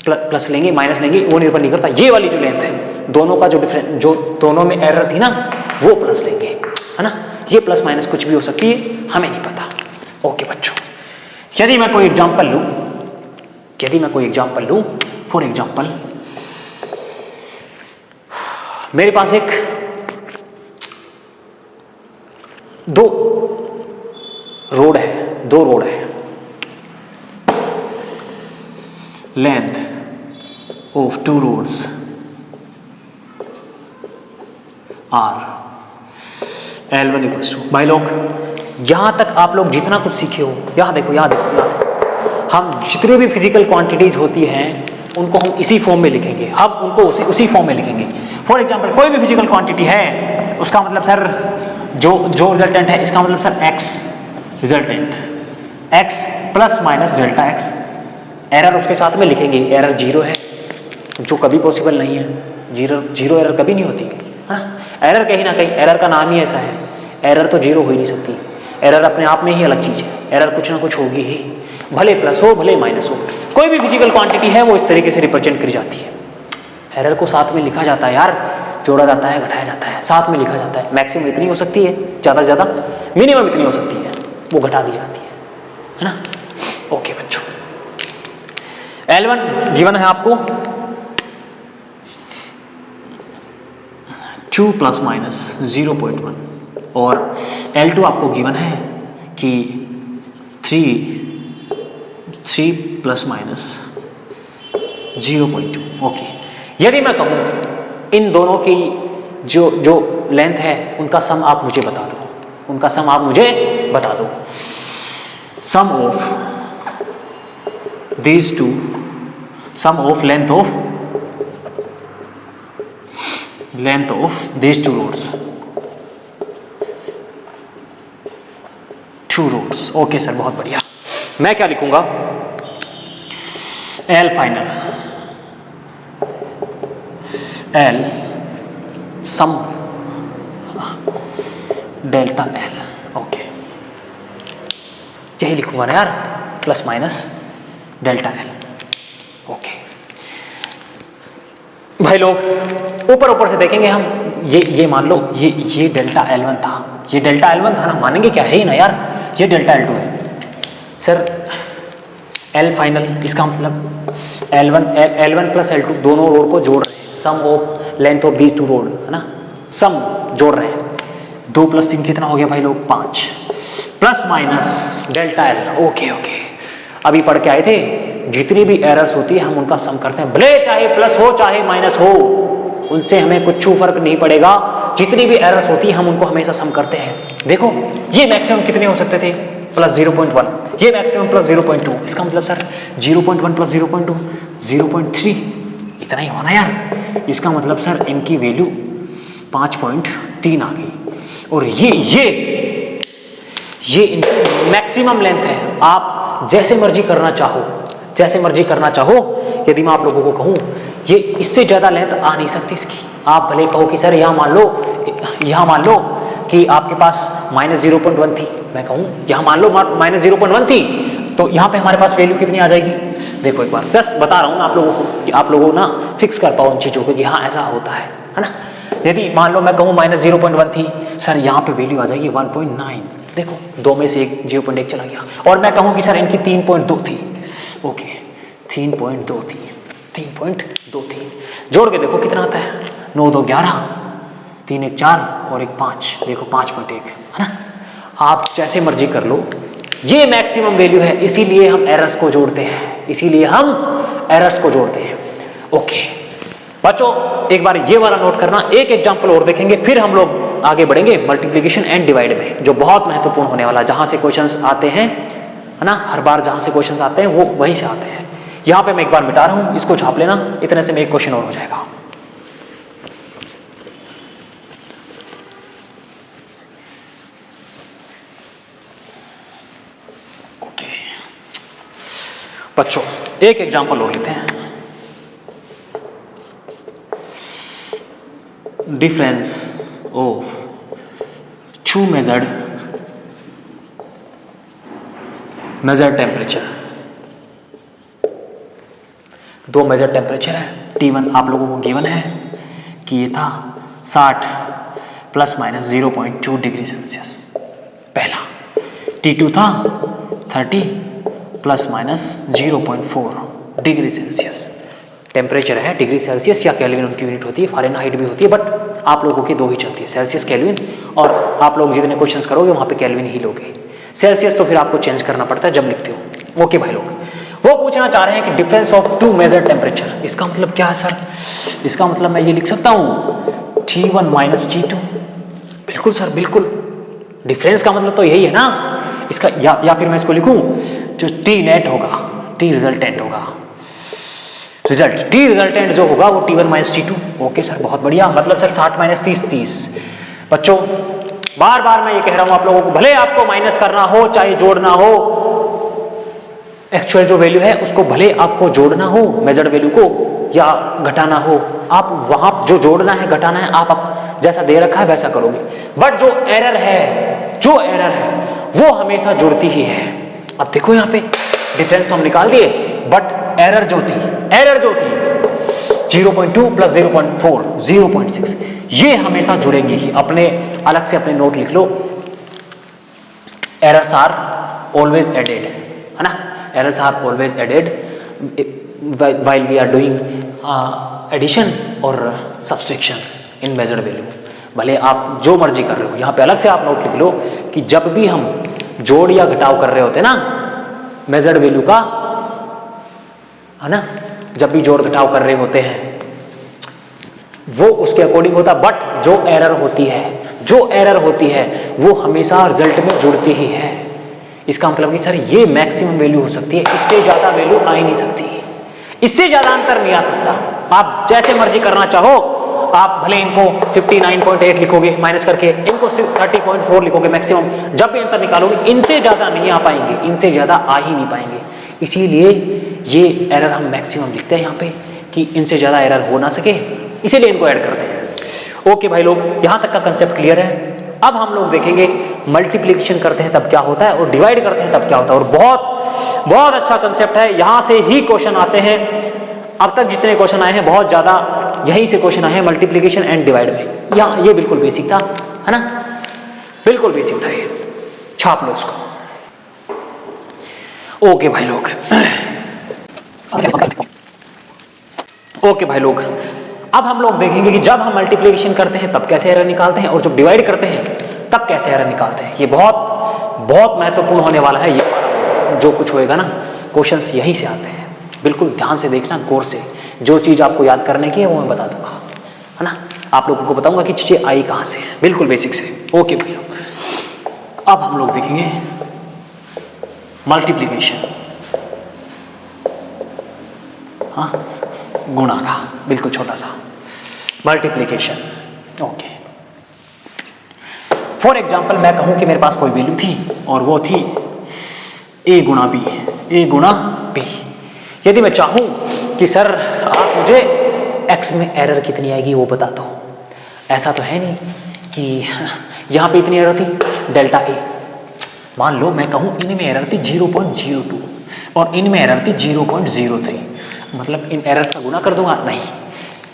प्लस लेंगे माइनस लेंगे, वो निर्भर नहीं करता। ये वाली जो लेंथ है, दोनों का जो डिफरेंस, जो दोनों में एरर थी ना, वो प्लस लेंगे, है ना। ये प्लस माइनस कुछ भी हो सकती है, हमें नहीं पता। ओके बच्चों, यदि मैं कोई एग्जांपल लूं, फॉर एग्जांपल मेरे पास एक दो रोड है, length of two roads are L1 equals to. भाई लोग, यहां तक आप लोग जितना कुछ सीखे हो, यहां देखो, हम जितनी भी फिजिकल क्वांटिटीज होती हैं उनको हम इसी फॉर्म में लिखेंगे, हम उनको उसी फॉर्म में लिखेंगे। फॉर एग्जांपल कोई भी फिजिकल क्वांटिटी है, उसका मतलब सर जो रिजल्टेंट है, इसका मतलब sir x resultant, x plus minus delta x. Error उसके साथ में लिखेंगे, एरर जीरो है, जो कभी पॉसिबल नहीं है। जीरो एरर कभी नहीं होती, है ना। एरर कहीं ना कहीं, एरर का नाम ही ऐसा है, एरर तो जीरो हो ही नहीं सकती। एरर अपने आप में ही अलग चीज है, एरर कुछ ना कुछ होगी ही, भले प्लस हो भले माइनस हो। कोई भी फिजिकल क्वांटिटी है वो इस तरीके से रिप्रेजेंट करी जाती है। एरर को साथ में लिखा जाता है यार, जोड़ा जाता है, घटाया जाता है, साथ में लिखा जाता है। मैक्सिमम इतनी हो सकती है, ज़्यादा से ज़्यादा मिनिमम इतनी हो सकती है, वो घटा दी जाती है ना। ओके बच्चों, L1 गिवन है आपको 2 प्लस माइनस 0.1, और L2 आपको गिवन है कि 3 प्लस माइनस 0.2। ओके, यदि मैं कहूं इन दोनों की जो लेंथ है उनका सम आप मुझे बता दो, सम of these two, sum of length of these two roads, two roads. Okay sir, बहुत बढ़िया. मैं क्या लिखूंगा? L फाइनल, L सम डेल्टा L. ओके, यही लिखूंगा ना यार, plus minus delta L. Okay भाई लोग, ऊपर से देखेंगे हम. ये मान लो ये डेल्टा L1 था, ये डेल्टा L1 था ना, मानेंगे क्या? है ही ना यार, ये डेल्टा L2 है सर. L फाइनल, इसका मतलब L1 प्लस L2 दोनों रोड को जोड़ रहे हैं. Sum of length of these two road, है ना, सम जोड़ रहे हैं. 2 + 3 कितना हो गया भाई लोग? 5, plus minus delta L. Okay, अभी पढ़ के आए थे, जितनी भी एरर्स होती है हम उनका सम करते हैं, भले चाहे प्लस हो चाहे माइनस हो, उनसे हमें कुछ फर्क नहीं पड़ेगा. जितनी भी एरर्स होती है हम उनको हमेशा सम करते हैं. देखो ये मैक्सिमम कितने हो सकते थे? प्लस 0.1. ये मैक्सिमम प्लस 0.2. इसका मतलब सर 0.1 प्लस 0.2 0.3, इतना ही होना यार. इसका मतलब सर इनकी वैल्यू 5.3 आ गई. और ये इनकी मैक्सिमम लेंथ है. आप जैसे मर्जी करना चाहो, यदि मैं आप लोगों को कहूँ ये इससे ज़्यादा लेंथ आ नहीं सकती इसकी. आप भले कहो कि सर यहाँ मान लो कि आपके पास -0.1 थी, मैं कहूँ यहाँ मान लो -0.1 थी, तो यहाँ पे हमारे पास वैल्यू कितनी आ जाएगी? देखो एक बार जस्ट बता रहा हूँ आप लोगों को कि आप लोगों ना फिक्स कर पाओ उन चीज़ों को कि हाँ ऐसा होता है ना. यदि मान लो मैं कहूँ -0.1 थी, सर यहाँ पे वैल्यू आ जाएगी 1.9. देखो 2 में से 0.1 चला गया. और मैं कहूँ कि सर इनकी 3.2 थी. ओके, 3.2 थी. जोड़ के देखो कितना आता है? 9 2 11, 3 1 4 और 1 5. देखो 5.1, है ना. आप जैसे मर्जी कर लो, ये मैक्सिमम वैल्यू है, इसीलिए हम एरर्स को जोड़ते हैं. ओके बच्चों, एक बार ये वाला नोट करना. एक एग्जांपल और देखेंगे, फिर हम लोग आगे बढ़ेंगे मल्टीप्लिकेशन एंड डिवाइड में, जो बहुत महत्वपूर्ण होने वाला, जहां से क्वेश्चंस आते हैं, है ना. हर बार जहां से क्वेश्चंस आते हैं वो वहीं से आते हैं. यहां पे मैं एक बार मिटा रहा हूं, इसको छाप लेना. इतने से में एक क्वेश्चन और हो जाएगा. ओके बच्चों, एक एग्जांपल और लेते हैं. Difference of two measured temperature. 2 measure temperature है. T1 आप लोगों को गिवन है कि ये था 60 ± 0.2 डिग्री सेल्सियस पहला. T2 था 30 ± 0.4 डिग्री सेल्सियस. टेम्परेचर है डिग्री सेल्सियस, या केल्विन उनकी यूनिट होती है, फ़ारेनहाइट भी होती है, बट आप लोगों की 2 ही चलती है, सेल्सियस केल्विन. और आप लोग जितने क्वेश्चंस करोगे वहाँ पे केल्विन ही लोगे. सेल्सियस तो फिर आपको चेंज करना पड़ता है जब लिखते हो. ओके भाई लोग, वो पूछना चाह रहे हैं कि डिफरेंस ऑफ 2 मेजर टेम्परेचर. इसका मतलब क्या है सर? इसका मतलब मैं ये लिख सकता हूँ T1 - T2. बिल्कुल सर, बिल्कुल. डिफरेंस का मतलब तो यही है ना इसका. या फिर मैं इसको लिखूँ, जो T नेट होगा, T रिजल्टेंट होगा, T रिजल्टेंट जो होगा वो T1 - T2. ओके सर, बहुत बढ़िया. मतलब सर 60 - 30 30. बच्चों बार बार मैं ये कह रहा हूँ आप लोगों को, भले आपको माइनस करना हो चाहे जोड़ना हो, एक्चुअल जो वैल्यू है उसको भले आपको जोड़ना हो मेजर्ड वैल्यू को, या घटाना हो, आप वहां जो जोड़ना है घटाना है आप जैसा दे रखा है वैसा करोगे. बट जो एरर है वो हमेशा जुड़ती ही है. अब देखो यहाँ पे डिफरेंस तो हम निकाल दिए, बट एरर जो थी 0.2 + 0.4 0.6, ये हमेशा जुड़ेंगी ही. अपने अलग से अपने नोट लिख लो, एरर्स आर ऑलवेज एडेड, है ना. Errors are always added while we are doing addition और subtractions in measured value. भले आप जो मर्जी कर रहे हो, यहाँ पे अलग से आप नोट लिख लो कि जब भी हम जोड़ या घटाव कर रहे होते हैं ना मेजर्ड वैल्यू का, है ना, जब भी जोड़ घटाव कर रहे होते हैं वो उसके अकॉर्डिंग होता. बट जो एरर होती है वो हमेशा रिजल्ट में जुड़ती ही है. इसका मतलब कि सर ये मैक्सिमम वैल्यू हो सकती है, इससे ज़्यादा वैल्यू आ ही नहीं सकती, इससे ज़्यादा अंतर नहीं आ सकता। आप जैसे मर्जी करना चाहो, आप भले इनको 59.8 लिखोगे माइनस करके, इनको 30.4 लिखोगे मैक्सिमम, जब भी अंतर निकालोगे इनसे ज़्यादा नहीं आ पाएंगे, इनसे ज़्यादा आ ही नहीं पाएंगे। इसीलिए ये एरर हम मैक्सिमम लिखते हैं यहाँ पे कि इनसे ज़्यादा एरर हो ना सके, इसीलिए इनको ऐड करते हैं। ओके भाई लोग, यहाँ तक का कंसेप्ट क्लियर है। अब हम लोग देखेंगे मल्टीप्लिकेशन करते हैं तब क्या होता है और डिवाइड करते हैं तब क्या होता है, और बहुत बहुत अच्छा कंसेप्ट है, यहाँ से ही क्वेश्चन आते हैं। अब तक जितने क्वेश्चन आए हैं बहुत ज़्यादा यहीं से क्वेश्चन आए हैं, मल्टीप्लिकेशन एंड डिवाइड में। यहाँ ये बिल्कुल बेसिक था, है ना, बिल्कुल बेसिक था ये, छाप लो इसको। ओके भाई लोग, ओके भाई लोग, अब हम लोग देखेंगे कि जब हम मल्टीप्लिकेशन करते हैं तब कैसे एरर निकालते हैं, और जब डिवाइड करते हैं तब कैसे एरर निकालते हैं। ये बहुत बहुत महत्वपूर्ण होने वाला है, ये जो कुछ होएगा ना, क्वेश्चंस यहीं से आते हैं। बिल्कुल ध्यान से देखना, गौर से, जो चीज़ आपको याद करने की है वो मैं बता दूंगा, है ना, आप लोगों को बताऊंगा कि चीज़ें आई कहाँ से, बिल्कुल बेसिक से। ओके भाई, अब हम लोग देखेंगे मल्टीप्लिकेशन, हाँ, गुणा का, बिल्कुल छोटा सा मल्टीप्लिकेशन। ओके, फॉर एग्जाम्पल मैं कहूं कि मेरे पास कोई वैल्यू थी और वो थी a गुणा बी, a गुणा बी। यदि मैं चाहूं कि सर आप मुझे x में एरर कितनी आएगी वो बता दो, ऐसा तो है नहीं कि यहाँ पे इतनी एरर थी डेल्टा a, मान लो मैं कहूं इनमें एरर थी 0.02 और इनमें एरर थी 0.03, मतलब इन एरर्स का गुना कर दूंगा, नहीं,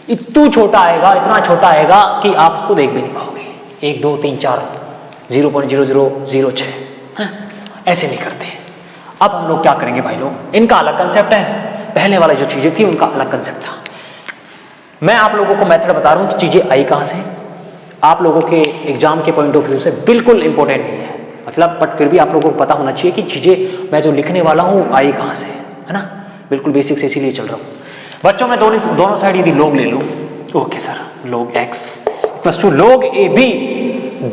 इतना छोटा आएगा, इतना छोटा आएगा कि आप उसको देख भी नहीं पाओगे। 1 2 3 4 0.0006, ऐसे नहीं करते। अब हम लोग क्या करेंगे भाई लोग, इनका अलग कंसेप्ट है, पहले वाला जो चीजें थी उनका अलग कंसेप्ट था। मैं आप लोगों को मेथड बता रहा हूं कि चीजें आई कहां से, आप लोगों के एग्जाम के पॉइंट ऑफ व्यू से बिल्कुल इंपॉर्टेंट नहीं है, मतलब बट फिर भी आप लोगों को पता होना चाहिए कि चीजें मैं जो लिखने वाला हूं आई कहां से, है ना, बिल्कुल बेसिक से, इसीलिए चल रहा हूं। बच्चों मैं दोनों साइड यदि log ले लूं, okay sir, log x plus two log a b,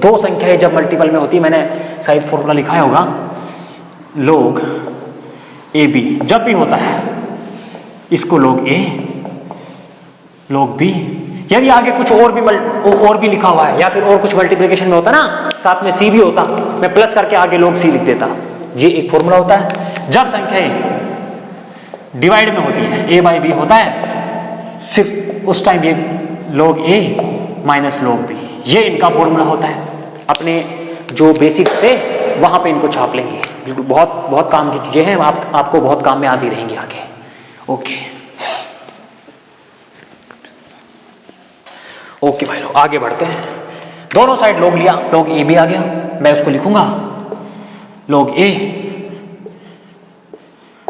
दो संख्याएं जब मल्टीपल में होती है, मैंने शायद फॉर्मूला लिखा होगा, log a b जब भी होता है इसको log a log b, यदि आगे कुछ और भी लिखा हुआ है या फिर और कुछ मल्टीप्लिकेशन में होता ना, साथ में c भी होता, मैं प्लस करके आगे log c लिख देता। ये एक फॉर्मूला होता है जब संख्याएं डिवाइड में होती है, a बाई बी होता है, सिर्फ उस टाइम ये log a minus log b, ये इनका फॉर्मूला होता है। अपने जो बेसिक्स थे वहां पे इनको छाप लेंगे, बिल्कुल बहुत बहुत काम की चीजें हैं, आपको बहुत काम में आती रहेंगी आगे। ओके ओके भाई लोग, आगे बढ़ते हैं। दोनों साइड log लिया, log a भी आ गया, मैं उसको लिखूंगा log a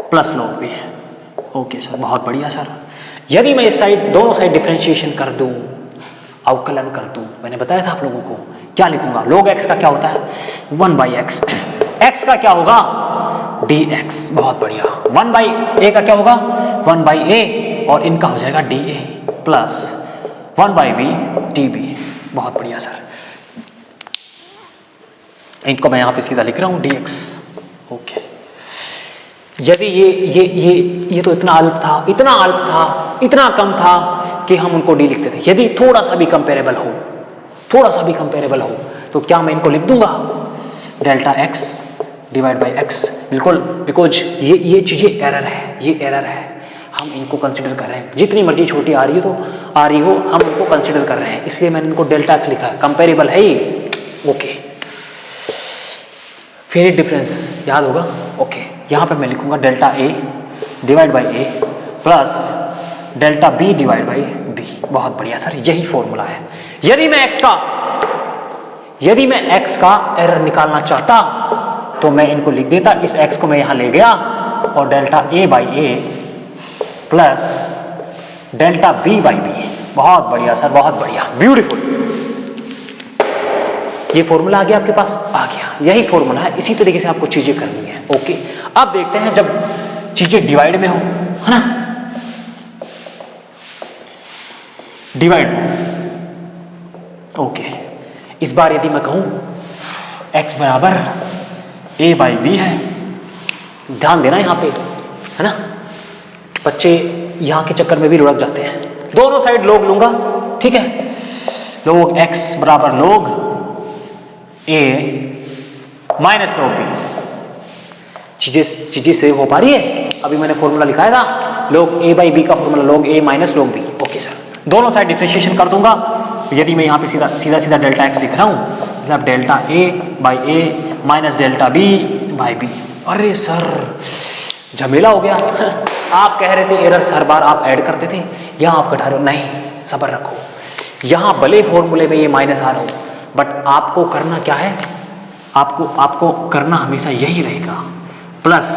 plus log b। Okay sir, बहुत बढ़िया सर। यदि मैं इस साइड दोनों साइड डिफरेंशिएशन कर दूं, अवकलन कर दूं, मैंने बताया था आप लोगों को, क्या लिखूंगा, log x का क्या होता है 1/x, x का क्या होगा dx, बहुत बढ़िया, 1/a का क्या होगा 1/a, और इनका हो जाएगा dA प्लस 1/b dB, बहुत बढ़िया सर। इनको मैं यहां पे सीधा लिख रहा हूं dx। ओके, यदि ये तो इतना अल्प था, इतना कम था कि हम उनको डी लिखते थे, यदि थोड़ा सा भी कंपेरेबल हो तो क्या मैं इनको लिख दूंगा delta x divide by x, बिल्कुल, बिकॉज ये चीजें एरर है, हम इनको कंसिडर कर रहे हैं, जितनी मर्जी छोटी आ रही हो हम इनको कंसिडर कर रहे हैं, इसलिए मैंने इनको डेल्टा x लिखा है, कंपेरेबल है ये। ओके, फिर डिफरेंस याद होगा। ओके, यहां पर मैं लिखूंगा delta a divide by a plus delta b divide by b, बहुत बढ़िया सर, यही फॉर्मूला है। यदि मैं x का एरर निकालना चाहता तो मैं इनको लिख देता, इस x को मैं यहां ले गया और delta a by a plus delta b by b, बहुत बढ़िया सर, बहुत बढ़िया, ब्यूटीफुल। ये फॉर्मूला आ गया आपके पास, आ गया, यही फॉर्मूला है, इसी तरीके से आपको चीजें करनी है। ओके, अब देखते हैं जब चीजें डिवाइड में हो, है ना, डिवाइड में। ओके, इस बार यदि मैं कहूं x बराबर a बाई बी है। ध्यान देना यहाँ पे, है ना, बच्चे यहाँ के चक्कर में भी लुढ़क जाते हैं। दोनों साइड log लूंगा, ठीक है, log x बराबर log a minus log b। चीजें से हो पा रही है? अभी मैंने फॉर्मूला लिखाया था log a बाई बी का formula log a minus log b। Okay sir, दोनों साइड डिफरेंशिएशन कर दूंगा। यदि मैं यहाँ पे सीधा डेल्टा x लिख रहा हूँ, मतलब delta a by a minus delta b by b। अरे सर झमेला हो गया। आप कह रहे थे एरर हर बार आप ऐड करते थे, यहाँ आप घटा रहे हो। नहीं, सब्र रखो। यहाँ भले फॉर्मूले में ये माइनस आ रहा हो, बट आपको करना क्या है, आपको करना हमेशा यही रहेगा, plus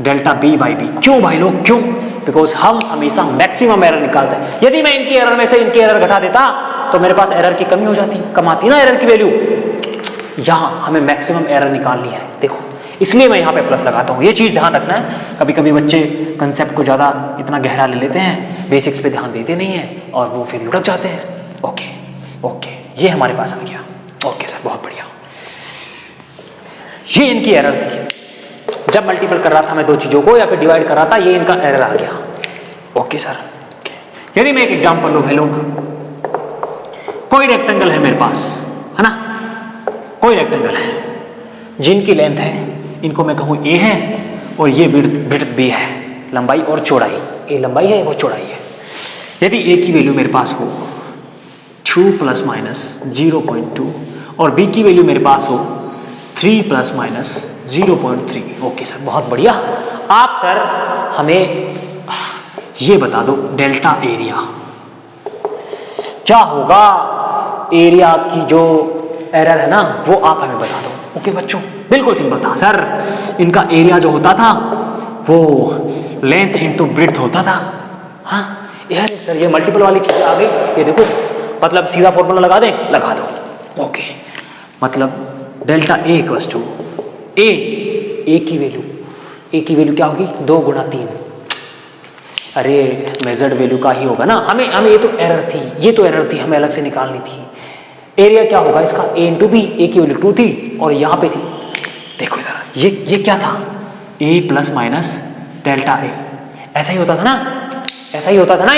delta B by B. क्यों भाई लोग, क्यों? बिकॉज हम हमेशा मैक्सिमम एरर निकालते हैं। यदि मैं इनकी एरर में से इनकी एरर घटा देता तो मेरे पास एरर की कमी हो जाती, कम आती ना एरर की वैल्यू। यहाँ हमें मैक्सिमम एरर निकालनी है, देखो, इसलिए मैं यहाँ पे प्लस लगाता हूँ। ये चीज़ ध्यान रखना है। कभी कभी बच्चे कंसेप्ट को ज़्यादा इतना गहरा ले लेते हैं, बेसिक्स पे ध्यान देते नहीं है और वो फिर लुढ़क जाते हैं। ओके, ये हमारे पास आ गया। ओके सर, बहुत बढ़िया। ये इनकी एरर थी, जब मल्टीपल कर रहा था मैं दो चीज़ों को या फिर डिवाइड कर रहा था, ये इनका एरर आ गया। ओके सर, यदि मैं एक एग्जाम्पल लूँ, भाई लोग, कोई रेक्टेंगल है मेरे पास, है ना, कोई रेक्टेंगल है जिनकी लेंथ है, इनको मैं कहूँ a है और ये विड्थ b है, लंबाई और चौड़ाई। a लंबाई है, वो चौड़ाई है। यदि a की वैल्यू मेरे पास हो 2 प्लस माइनस 0.2 और b की वैल्यू मेरे पास हो 3 प्लस माइनस 0.3। ओके सर, बहुत बढ़िया। आप सर हमें ये बता दो, डेल्टा एरिया क्या होगा? एरिया की जो एरर है ना, वो आप हमें बता दो। ओके बच्चों, बिल्कुल सिंपल था सर। इनका एरिया जो होता था वो लेंथ इंटू ब्रेड्थ होता था। हाँ यार सर, ये मल्टीपल वाली चीज़ आ गई, ये देखो, मतलब सीधा फॉर्मूला लगा दें, लगा दो। ओके, मतलब डेल्टा ए इक्वल्स टू ए की वैल्यू क्या होगी? 2 गुणा 3। अरे मेजर्ड वैल्यू का ही होगा ना। हमें ये तो एरर थी, हमें अलग से निकालनी थी। एरिया क्या होगा इसका? a into B. ए की वैल्यू 2 थी और यहाँ पे थी, देखो इधर, ये क्या था? a plus minus delta A. ऐसा ही होता था ना,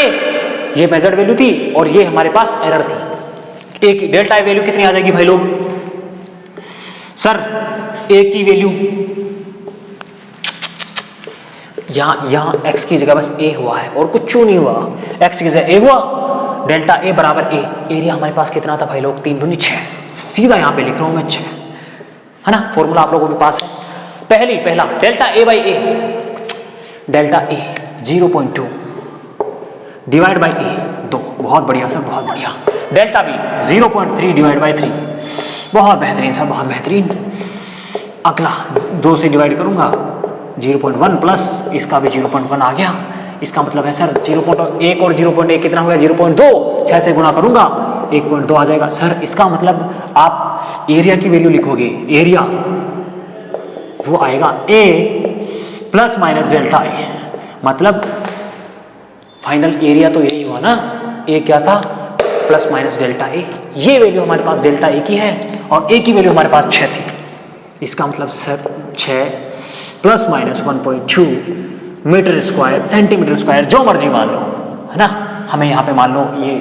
ये मेजर्ड वैल्यू थी और ये हमारे पास एरर थी। a की डेल्टा वैल्यू कितनी आ जाएगी भाई लोग? सर a की वैल्यू यहाँ x की जगह बस a हुआ है और कुछ नहीं हुआ। x की जगह a हुआ, डेल्टा a बराबर a। एरिया हमारे पास कितना था भाई लोग? 3 दूनी 6। सीधा यहाँ पे लिख रहा हूँ मैं 6, है ना। फॉर्मूला आप लोगों के पास है। पहला delta a by a, delta a 0.2 divide by a 2। बहुत बढ़िया सर, बहुत बढ़िया। Delta b 0.3 divide by 3। बहुत बेहतरीन सर, बहुत बेहतरीन। अगला 2 से डिवाइड करूंगा, 0.1 प्लस इसका भी 0.1 आ गया। इसका मतलब है सर 0.1 और 0.1 कितना हो गया? 0.2। 6 से गुणा करूंगा 1.2 आ जाएगा। सर इसका मतलब आप एरिया की वैल्यू लिखोगे, एरिया वो आएगा a plus minus delta A. मतलब फाइनल एरिया तो यही हुआ ना, a क्या था? Plus minus delta A. ये वैल्यू हमारे पास डेल्टा ए की है और a की वैल्यू हमारे पास 6 थी। इसका मतलब sir 6 plus minus 1.2 metre square, centimetre square, जो मर्जी मान लो, है ना। हमें यहाँ पे मान लो ये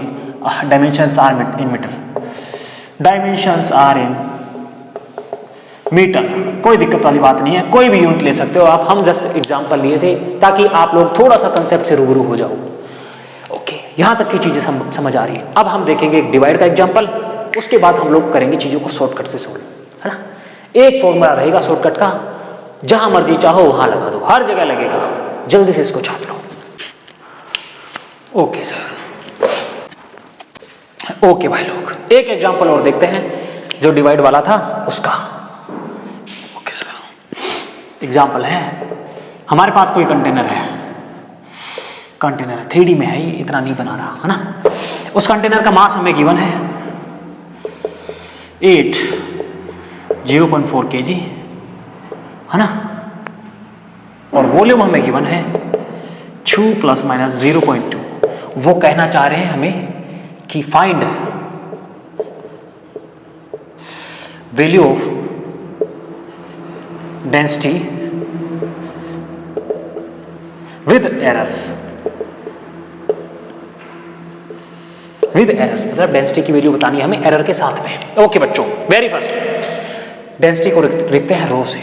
dimensions are in metre, dimensions are in metre. कोई दिक्कत वाली बात नहीं है, कोई भी यूनिट ले सकते हो आप। हम जस्ट एग्जांपल लिए थे ताकि आप लोग थोड़ा सा कंसेप्ट से रूबरू हो जाओ। ओके, यहाँ तक की चीजें समझ आ रही है। अब हम देखेंगे एक डिवाइड का एग्जाम्पल, उसके बाद हम लोग करेंगे चीजों को शॉर्टकट से सोल्व, है ना। एक फॉर्मूला रहेगा शॉर्टकट का, जहां मर्जी चाहो वहां लगा दो, हर जगह लगेगा। जल्दी से इसको छाप लो। ओके सर, ओके भाई लोग, एक एग्जांपल और देखते हैं जो डिवाइड वाला था उसका। ओके सर, एग्जांपल है, हमारे पास कोई कंटेनर है, 3D में है, ये इतना नहीं बना रहा, है ना। उस कंटेनर का मास हमें गिवन है 0.4 kg, है ना, और वॉल्यूम हमें गिवन है 2 प्लस माइनस 0.2। वो कहना चाह रहे हैं हमें कि find value of density with errors, with errors मतलब डेंसिटी की वैल्यू बतानी है हमें एरर के साथ में। ओके बच्चों, वेरी फर्स्ट डेंसिटी को लिखते हैं रो से,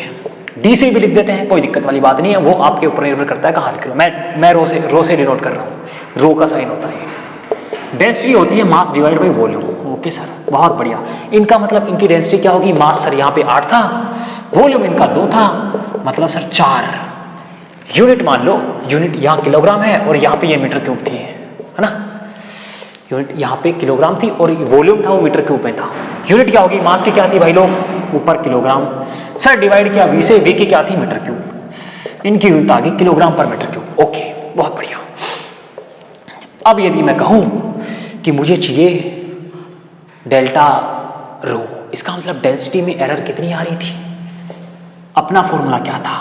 डी से भी लिख देते हैं, कोई दिक्कत वाली बात नहीं है, वो आपके ऊपर निर्भर करता है कहाँ लिख रहे हो। मैं रो से डिनोट कर रहा हूँ, रो का साइन होता है। डेंसिटी होती है mass divide by volume. Okay sir, बहुत बढ़िया। इनका मतलब इनकी डेंसिटी क्या होगी, मास सर यहाँ पे 8 था, वॉल्यूम इनका 2 था, मतलब सर 4 यूनिट मान लो, यूनिट यहाँ किलोग्राम है और यहाँ पे ये मीटर क्यूब थी, है ना। यूनिट यहाँ पे किलोग्राम थी और वॉल्यूम था वो मीटर क्यूब में था। यूनिट क्या होगी, मास की क्या थी भाई लोग, ऊपर किलोग्राम, सर डिवाइड किया वी से, वी की क्या थी मीटर क्यूब, इनकी यूनिट आ गई किलोग्राम पर मीटर क्यूब। ओके, बहुत बढ़िया। अब यदि मैं कहूं कि मुझे चाहिए डेल्टा रो, इसका मतलब डेंसिटी में एरर कितनी आ रही थी, अपना फॉर्मूला क्या था,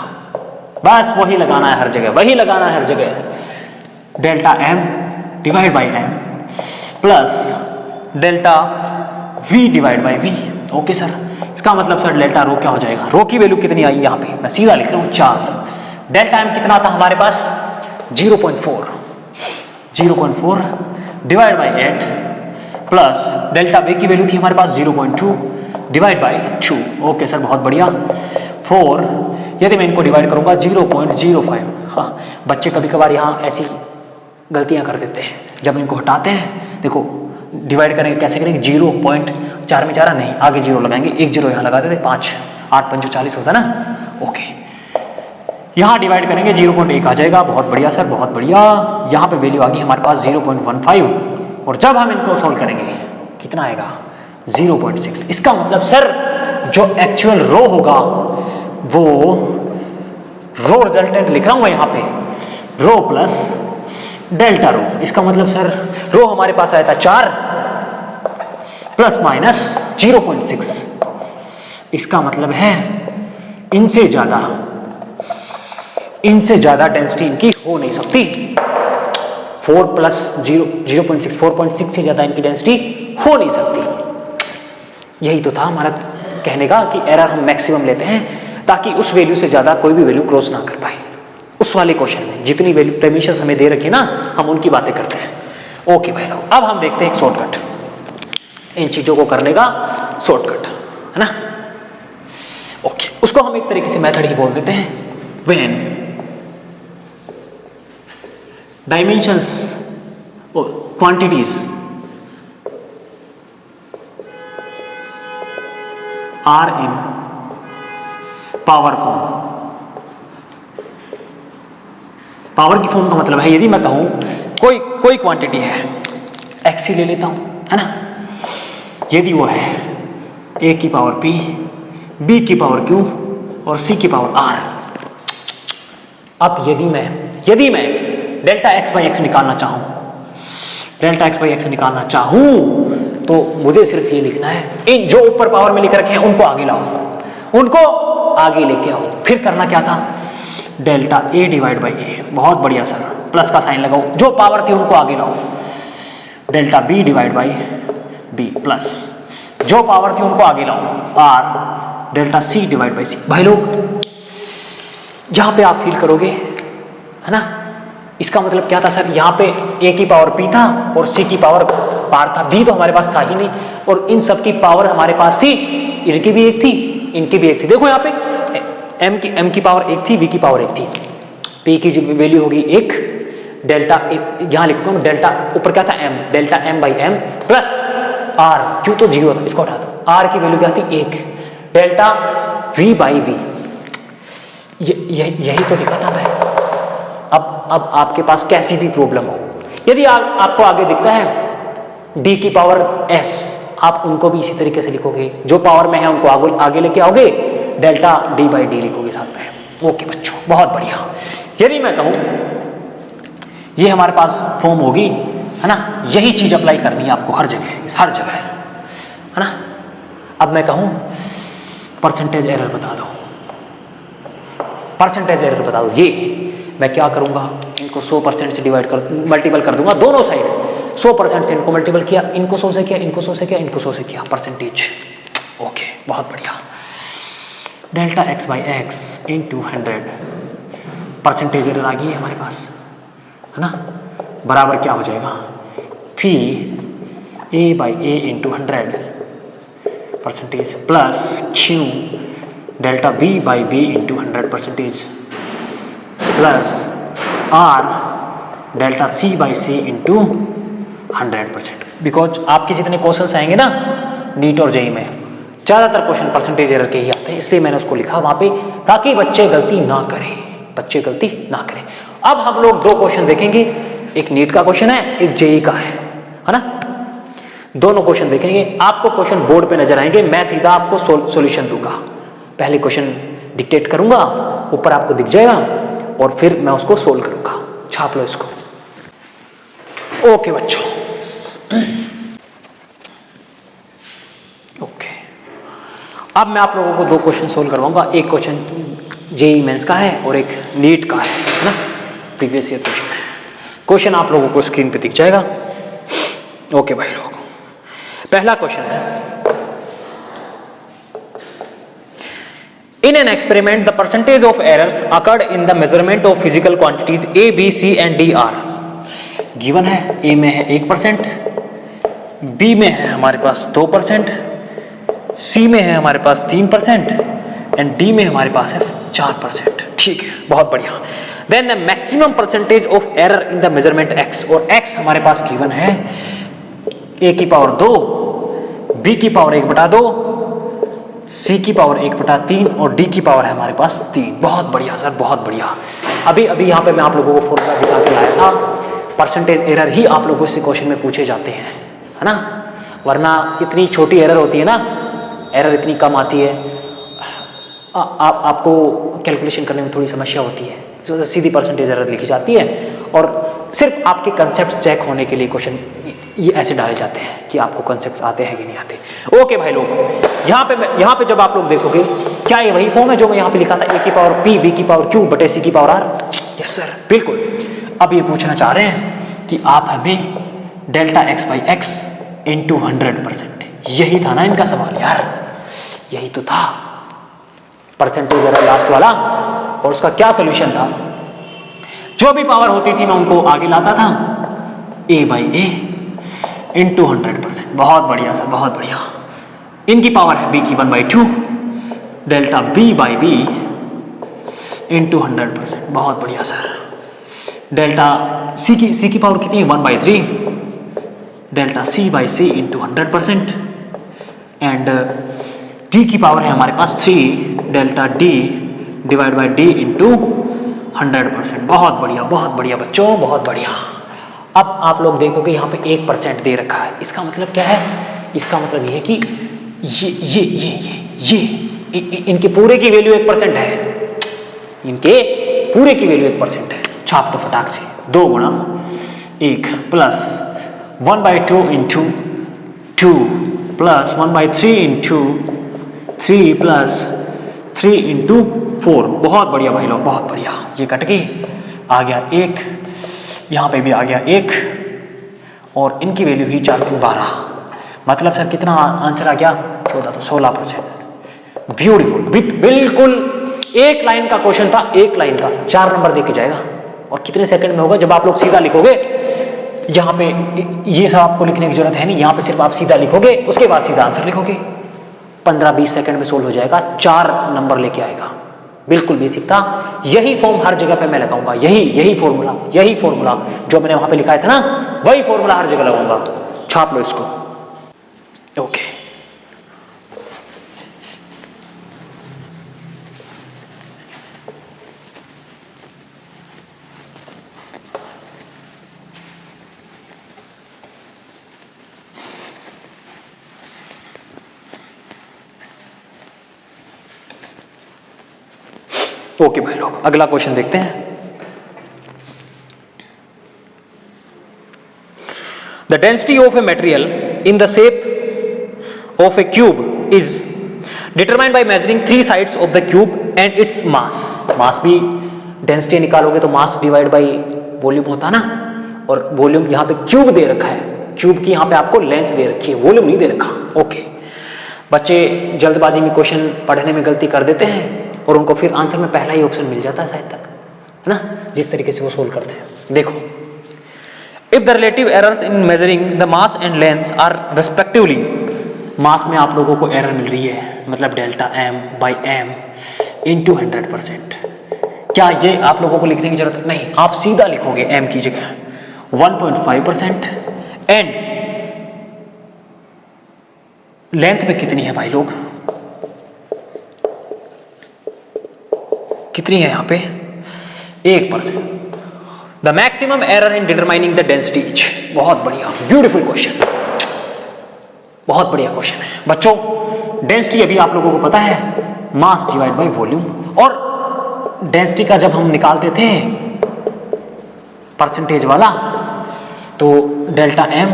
बस वही लगाना है हर जगह, वही लगाना है हर जगह। Delta M divide by M plus delta V divide by V. Okay sir, इसका मतलब सर डेल्टा रो क्या हो जाएगा, रो की वैल्यू कितनी आई यहाँ पे, मैं सीधा लिख रहा हूँ 4। डेल्टा एम कितना था हमारे पास 0.4 divide by 8 plus delta we की वैल्यू थी हमारे पास 0.2 डिवाइड बाई 2। ओके सर, बहुत बढ़िया। 4 यदि मैं इनको डिवाइड करूंगा 0.05। हाँ, बच्चे कभी कभार यहाँ ऐसी गलतियां कर देते हैं, जब इनको हटाते हैं देखो डिवाइड करेंगे कैसे करेंगे, 0.4 में 4 नहीं, आगे 0 लगाएंगे, एक 0 यहाँ लगा देते, 5 8 5 40 होता ना। ओके, यहाँ डिवाइड करेंगे 0.1 आ जाएगा, बहुत बढ़िया सर, बहुत बढ़िया। यहाँ पे वैल्यू आ गई हमारे पास 0.15 और जब हम इनको सोल्व करेंगे कितना आएगा 0.6। इसका मतलब सर जो एक्चुअल रो होगा वो रो रिजल्टेंट लिख रहा हूँ मैं यहाँ पे, रो प्लस डेल्टा रो। इसका मतलब सर रो हमारे पास आया था 4 प्लस माइनस 0.6, इसका मतलब है इनसे ज्यादा डेंसिटी इनकी हो नहीं सकती। 4 प्लस 0.6 4.6 से ज्यादा इनकी डेंसिटी हो नहीं सकती। यही तो था हमारा कहने का कि एरर हम मैक्सिमम लेते हैं ताकि उस वैल्यू से ज्यादा कोई भी वैल्यू क्रॉस ना कर पाए। उस वाले क्वेश्चन में जितनी वैल्यू प्रेमिशंस हमें दे रखी है ना, हम उनकी बातें करते हैं। ओके भाई लोग, अब हम देखते हैं एक शॉर्टकट, इन चीजों को करने का शॉर्टकट, है ना। ओके, उसको हम एक तरीके से मेथड ही बोल देते हैं। When dimensions quantities are in power form. Power की फॉर्म का मतलब है यदि मैं कहूं कोई क्वांटिटी है, एक्स ही ले लेता हूं, है ना, यदि वो है ए की पावर पी, बी की पावर क्यू और सी की पावर आर। अब यदि मैं डेल्टा एक्स बाई एक्स निकालना चाहूं, तो मुझे सिर्फ ये लिखना है, इन जो ऊपर पावर में लिख रखे हैं उनको आगे लाओ, उनको आगे लेके आओ। फिर करना क्या था, डेल्टा ए डिवाइड बाई ए, बहुत बढ़िया सर, प्लस का साइन लगाओ, जो पावर थी उनको आगे लाओ। Delta b divide by b plus जो पावर थी उनको आगे लाओ, r delta c divide by c. भाई लोग यहां पे आप फील करोगे, है ना, इसका मतलब क्या था सर, यहाँ पे ए की पावर पी था और सी की पावर आर था, बी तो हमारे पास था ही नहीं, और इन सब की पावर हमारे पास थी, इनकी भी एक थी, इनकी भी एक थी। देखो यहाँ पे एम की पावर 1 थी, वी की पावर 1 थी, पी की जो वैल्यू होगी 1, डेल्टा यहां लिखूंगा मैं, डेल्टा ऊपर क्या था M, delta M by M plus R, क्यों तो 0 था, इसको हटा दो, आर की वैल्यू क्या थी 1, डेल्टा वी बाई वी, यही तो लिखा था मैं। अब आपके पास कैसी भी प्रॉब्लम हो, यदि आपको आगे दिखता है डी की पावर एस, आप उनको भी इसी तरीके से लिखोगे, जो पावर में है उनको आगे लेके आओगे, डेल्टा डी बाई डी लिखोगे साथ में। ओके बच्चों, बहुत बढ़िया। यदि मैं कहूं ये हमारे पास फॉर्म होगी, है ना, यही चीज अप्लाई करनी है आपको हर जगह, है ना। अब मैं कहूं परसेंटेज एरर बता दो, परसेंटेज एरर बता दो, ये मैं क्या करूंगा, इनको 100% से मल्टीपल कर दूंगा दोनों साइड, 100% से इनको मल्टीपल किया, इनको 100 से किया, इनको 100 से किया, इनको 100 से किया, परसेंटेज। ओके, बहुत बढ़िया। Delta x by x into 100 percentage error आ गई है हमारे पास, है ना, बराबर क्या हो जाएगा, p a by a into 100 percentage plus q delta B by B into 100 percentage plus r delta c by C into 100%। Because आपके जितने क्वेश्चंस आएंगे ना नीट और जेई में ज़्यादातर क्वेश्चन परसेंटेज एरर के ही आते हैं, इसलिए मैंने उसको लिखा वहाँ पे ताकि बच्चे गलती ना करें, बच्चे गलती ना करें। अब हम लोग दो क्वेश्चन देखेंगे, एक नीट का क्वेश्चन है, एक जेई का है ना। दोनों क्वेश्चन देखेंगे, आपको क्वेश्चन बोर्ड पे नजर आएंगे, मैं सीधा आपको सॉल्यूशन दूंगा। पहले क्वेश्चन डिक्टेट करूंगा, ऊपर आपको दिख जाएगा और फिर मैं उसको सोल्व करूंगा। छाप लो इसको। ओके बच्चों, ओके, अब मैं आप लोगों को दो क्वेश्चन सोल्व करवाऊंगा। एक क्वेश्चन जेई मेंस का है और एक नीट का है ना, प्रीवियस ईयर क्वेश्चन है। क्वेश्चन आप लोगों को स्क्रीन पे दिख जाएगा। ओके भाई लोग, पहला क्वेश्चन है, in an experiment the percentage of errors occurred in the measurement of physical quantities a b c and d are given है। a में है 1%, b में है हमारे पास 2%, c में है हमारे पास 3% एंड d में हमारे पास है 4%। ठीक है, बहुत बढ़िया। Then the maximum percentage of error in the measurement x, और x हमारे पास गिवन है a की पावर 2, b की पावर 1/2, c की पावर 1/3 और d की पावर है हमारे पास 3। बहुत बढ़िया सर, बहुत बढ़िया। अभी यहाँ पे मैं आप लोगों को फॉर्मूला दिखा के लाया था। परसेंटेज एरर ही आप लोगों से क्वेश्चन में पूछे जाते हैं, है ना, वरना इतनी छोटी एरर होती है ना, एरर इतनी कम आती है, आपको कैलकुलेशन करने में थोड़ी समस्या होती है, तो सीधी परसेंटेज एरर लिखी जाती है और सिर्फ आपके कंसेप्ट चेक होने के लिए क्वेश्चन ये ऐसे डाले जाते हैं कि आपको कंसेप्ट आते हैं कि नहीं आते। ओके भाई लोग, यहाँ पे जब आप लोग देखोगे, क्या ये वही फॉर्म है जो मैं यहाँ पे लिखा था, a की पावर p, b की पावर q बटे c की पावर r? यस सर, बिल्कुल। अब ये पूछना चाह रहे हैं कि आप हमें delta x by x into 100%, यही था ना इनका सवाल यार, यही तो था परसेंटेज एरर लास्ट वाला। और उसका क्या सोल्यूशन था, जो भी पावर होती थी मैं उनको आगे लाता था, a बाई ए इंटू 100%। बहुत बढ़िया सर, बहुत बढ़िया। इनकी पावर है b की 1/2, delta b by B into 100%। बहुत बढ़िया सर। डेल्टा c की पावर कितनी है, 1/3, delta c by C into 100%। And d की पावर है हमारे पास 3, delta d divide by d into 100%। बहुत बढ़िया, बहुत बढ़िया बच्चों, बहुत बढ़िया। अब आप लोग देखोगे यहाँ पे 1% दे रखा है, इसका मतलब क्या है, इसका मतलब ये है कि ये इनके पूरे की वैल्यू 1% है, इनके पूरे की वैल्यू 1% है। छाप दो फटाक से, 2 गुणा 1 plus 1/2 into 2 plus 1/3 into 3 plus 3 into 4। बहुत बढ़िया भाई लोग, बहुत बढ़िया। ये कट के आ गया 1, यहाँ पे भी आ गया 1 और इनकी वैल्यू ही 4 3 12। मतलब सर कितना आंसर आ गया, 14, तो 16%। ब्यूटीफुल, बिल्कुल एक लाइन का क्वेश्चन था, एक लाइन का 4 नंबर देके जाएगा। और कितने सेकंड में होगा, जब आप लोग सीधा लिखोगे, यहाँ पे ये सब आपको लिखने की जरूरत है नहीं, यहाँ पे सिर्फ आप सीधा लिखोगे, उसके बाद सीधा आंसर लिखोगे, 15-20 सेकंड में सोल्व हो जाएगा, 4 नंबर लेके आएगा। बिल्कुल बेसिक था, यही फॉर्म हर जगह पे मैं लगाऊंगा, यही फॉर्मूला जो मैंने वहां पे लिखा था ना, वही फॉर्मूला हर जगह लगाऊंगा। छाप लो इसको। ओके, ओके भाई लोग, अगला क्वेश्चन देखते हैं। The density of a material in the shape of a cube is determined by measuring 3 sides of the cube and its mass. Mass भी डेंसिटी निकालोगे तो मास डिवाइड बाय वॉल्यूम होता ना, और वॉल्यूम यहाँ पे क्यूब दे रखा है, क्यूब की यहाँ पे आपको लेंथ दे रखी है, वॉल्यूम नहीं दे रखा। ओके, बच्चे जल्दबाजी में क्वेश्चन पढ़ने में गलती कर देते हैं और उनको फिर आंसर में पहला ही ऑप्शन मिल जाता है शायद तक, है ना, जिस तरीके से वो सोल्व करते हैं। देखो, if the relative errors in measuring the mass and length are respectively, mass में आप लोगों को एरर मिल रही है, मतलब delta m by m into 100%। क्या ये आप लोगों को लिखने की जरूरत नहीं, आप सीधा लिखोगे m की जगह 1.5% एंड लेंथ में कितनी है भाई लोग, कितनी है यहां पे 1%। The maximum error in determining the density etch. बहुत बढ़िया, ब्यूटीफुल क्वेश्चन, बहुत बढ़िया क्वेश्चन है बच्चों। डेंसिटी अभी आप लोगों को पता है, मास डिवाइड बाय वॉल्यूम, और डेंसिटी का जब हम निकालते थे परसेंटेज वाला, तो delta m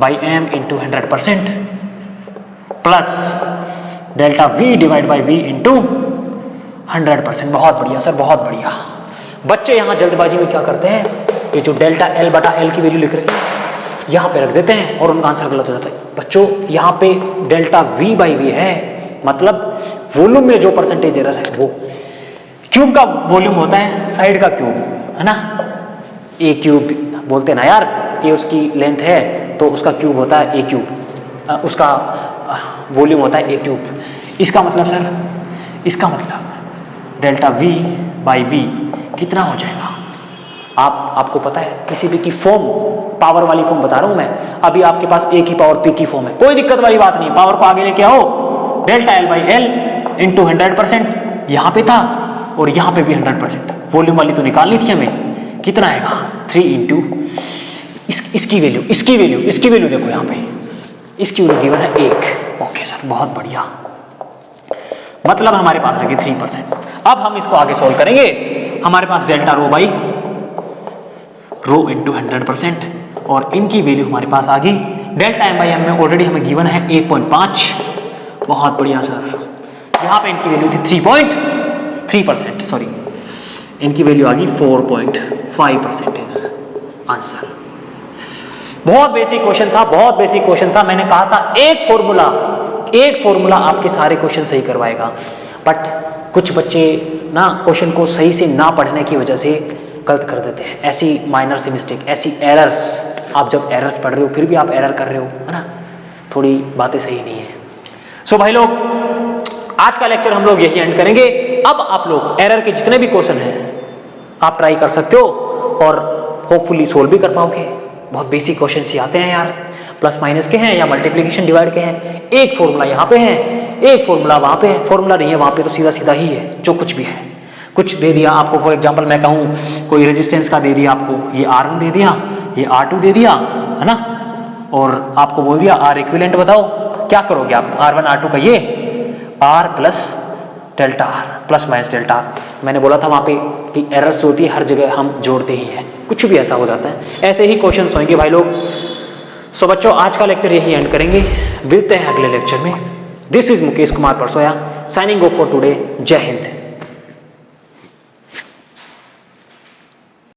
by m into 100% plus delta v divide by v into 100%। बहुत बढ़िया सर, बहुत बढ़िया। बच्चे यहाँ जल्दबाजी में क्या करते हैं, ये जो डेल्टा l बटा l की वैल्यू लिख रहे हैं यहाँ पे रख देते हैं और उनका आंसर गलत हो जाता है। बच्चों यहाँ पे डेल्टा v बाई v है, मतलब वॉल्यूम में जो परसेंटेज एरर है वो, क्यूब का वॉल्यूम होता है साइड का क्यूब, है ना, ए क्यूब बोलते हैं ना यार, ये उसकी लेंथ है तो उसका क्यूब होता है ए क्यूब, उसका वॉल्यूम होता है ए क्यूब। इसका मतलब सर, इसका मतलब डेल्टा v बाई v कितना हो जाएगा, आपको पता है, किसी भी की फॉर्म, पावर वाली फॉर्म बता रहा हूं मैं, अभी आपके पास a की पावर p की फॉर्म है, कोई दिक्कत वाली बात नहीं, पावर को आगे लेके आओ, delta l by l into 100%, यहां पे था और यहां पे भी 100%, वॉल्यूम वाली तो निकालनी थी हमें, कितना आएगा 3 इंटू इसकी वैल्यू देखो यहाँ पे, इसकी वैल्यू गिवन है 1। ओके सर, बहुत बढ़िया, मतलब हमारे पास आ गई 3%। अब हम इसको आगे सोल्व करेंगे, हमारे पास delta rho by rho into 100% और इनकी वैल्यू हमारे पास आ गई, डेल्टा m बाई m में ऑलरेडी हमें गिवन है 1.5। बहुत बढ़िया सर, यहाँ पे इनकी वैल्यू थी 3.3%, सॉरी, इनकी वैल्यू आ गई 4.5% आंसर। बहुत बेसिक क्वेश्चन था, बहुत बेसिक क्वेश्चन था। मैंने कहा था एक फॉर्मूला आपके सारे क्वेश्चन सही करवाएगा, बट कुछ बच्चे ना क्वेश्चन को सही से ना पढ़ने की वजह से गलत कर देते हैं, ऐसी माइनर सी मिस्टेक, ऐसी एरर्स। आप जब एरर्स पढ़ रहे हो फिर भी आप एरर कर रहे हो, है ना, थोड़ी बातें सही नहीं है। सो भाई लोग, आज का लेक्चर हम लोग यही एंड करेंगे। अब आप लोग एरर के जितने भी क्वेश्चन हैं आप ट्राई कर सकते हो और होपफुली सोल्व भी कर पाओगे। बहुत बेसिक क्वेश्चन ही आते हैं यार, प्लस माइनस के हैं या मल्टीप्लिकेशन डिवाइड के हैं। एक फॉर्मूला यहाँ पे है, एक फॉर्मूला वहाँ पे है, फॉर्मूला नहीं है वहाँ पे तो सीधा सीधा ही है, जो कुछ भी है। कुछ दे दिया आपको, फॉर एग्जांपल मैं कहूँ कोई रेजिस्टेंस का दे दिया आपको, ये R1 दे दिया, ये R2 दे दिया, है ना, और आपको बोल दिया R इक्विवेलेंट बताओ, क्या करोगे आप, R1 R2 का ये R plus delta R plus minus delta R। मैंने बोला था वहाँ पे कि एरर्स होती है हर जगह, हम जोड़ते ही हैं, कुछ भी ऐसा हो जाता है। ऐसे ही क्वेश्चन होंगे भाई लोग। सो बच्चों, आज का लेक्चर यही एंड करेंगे, मिलते हैं अगले लेक्चर में। This is Mukesh Kumar Parsoya signing off for today. जय हिंद।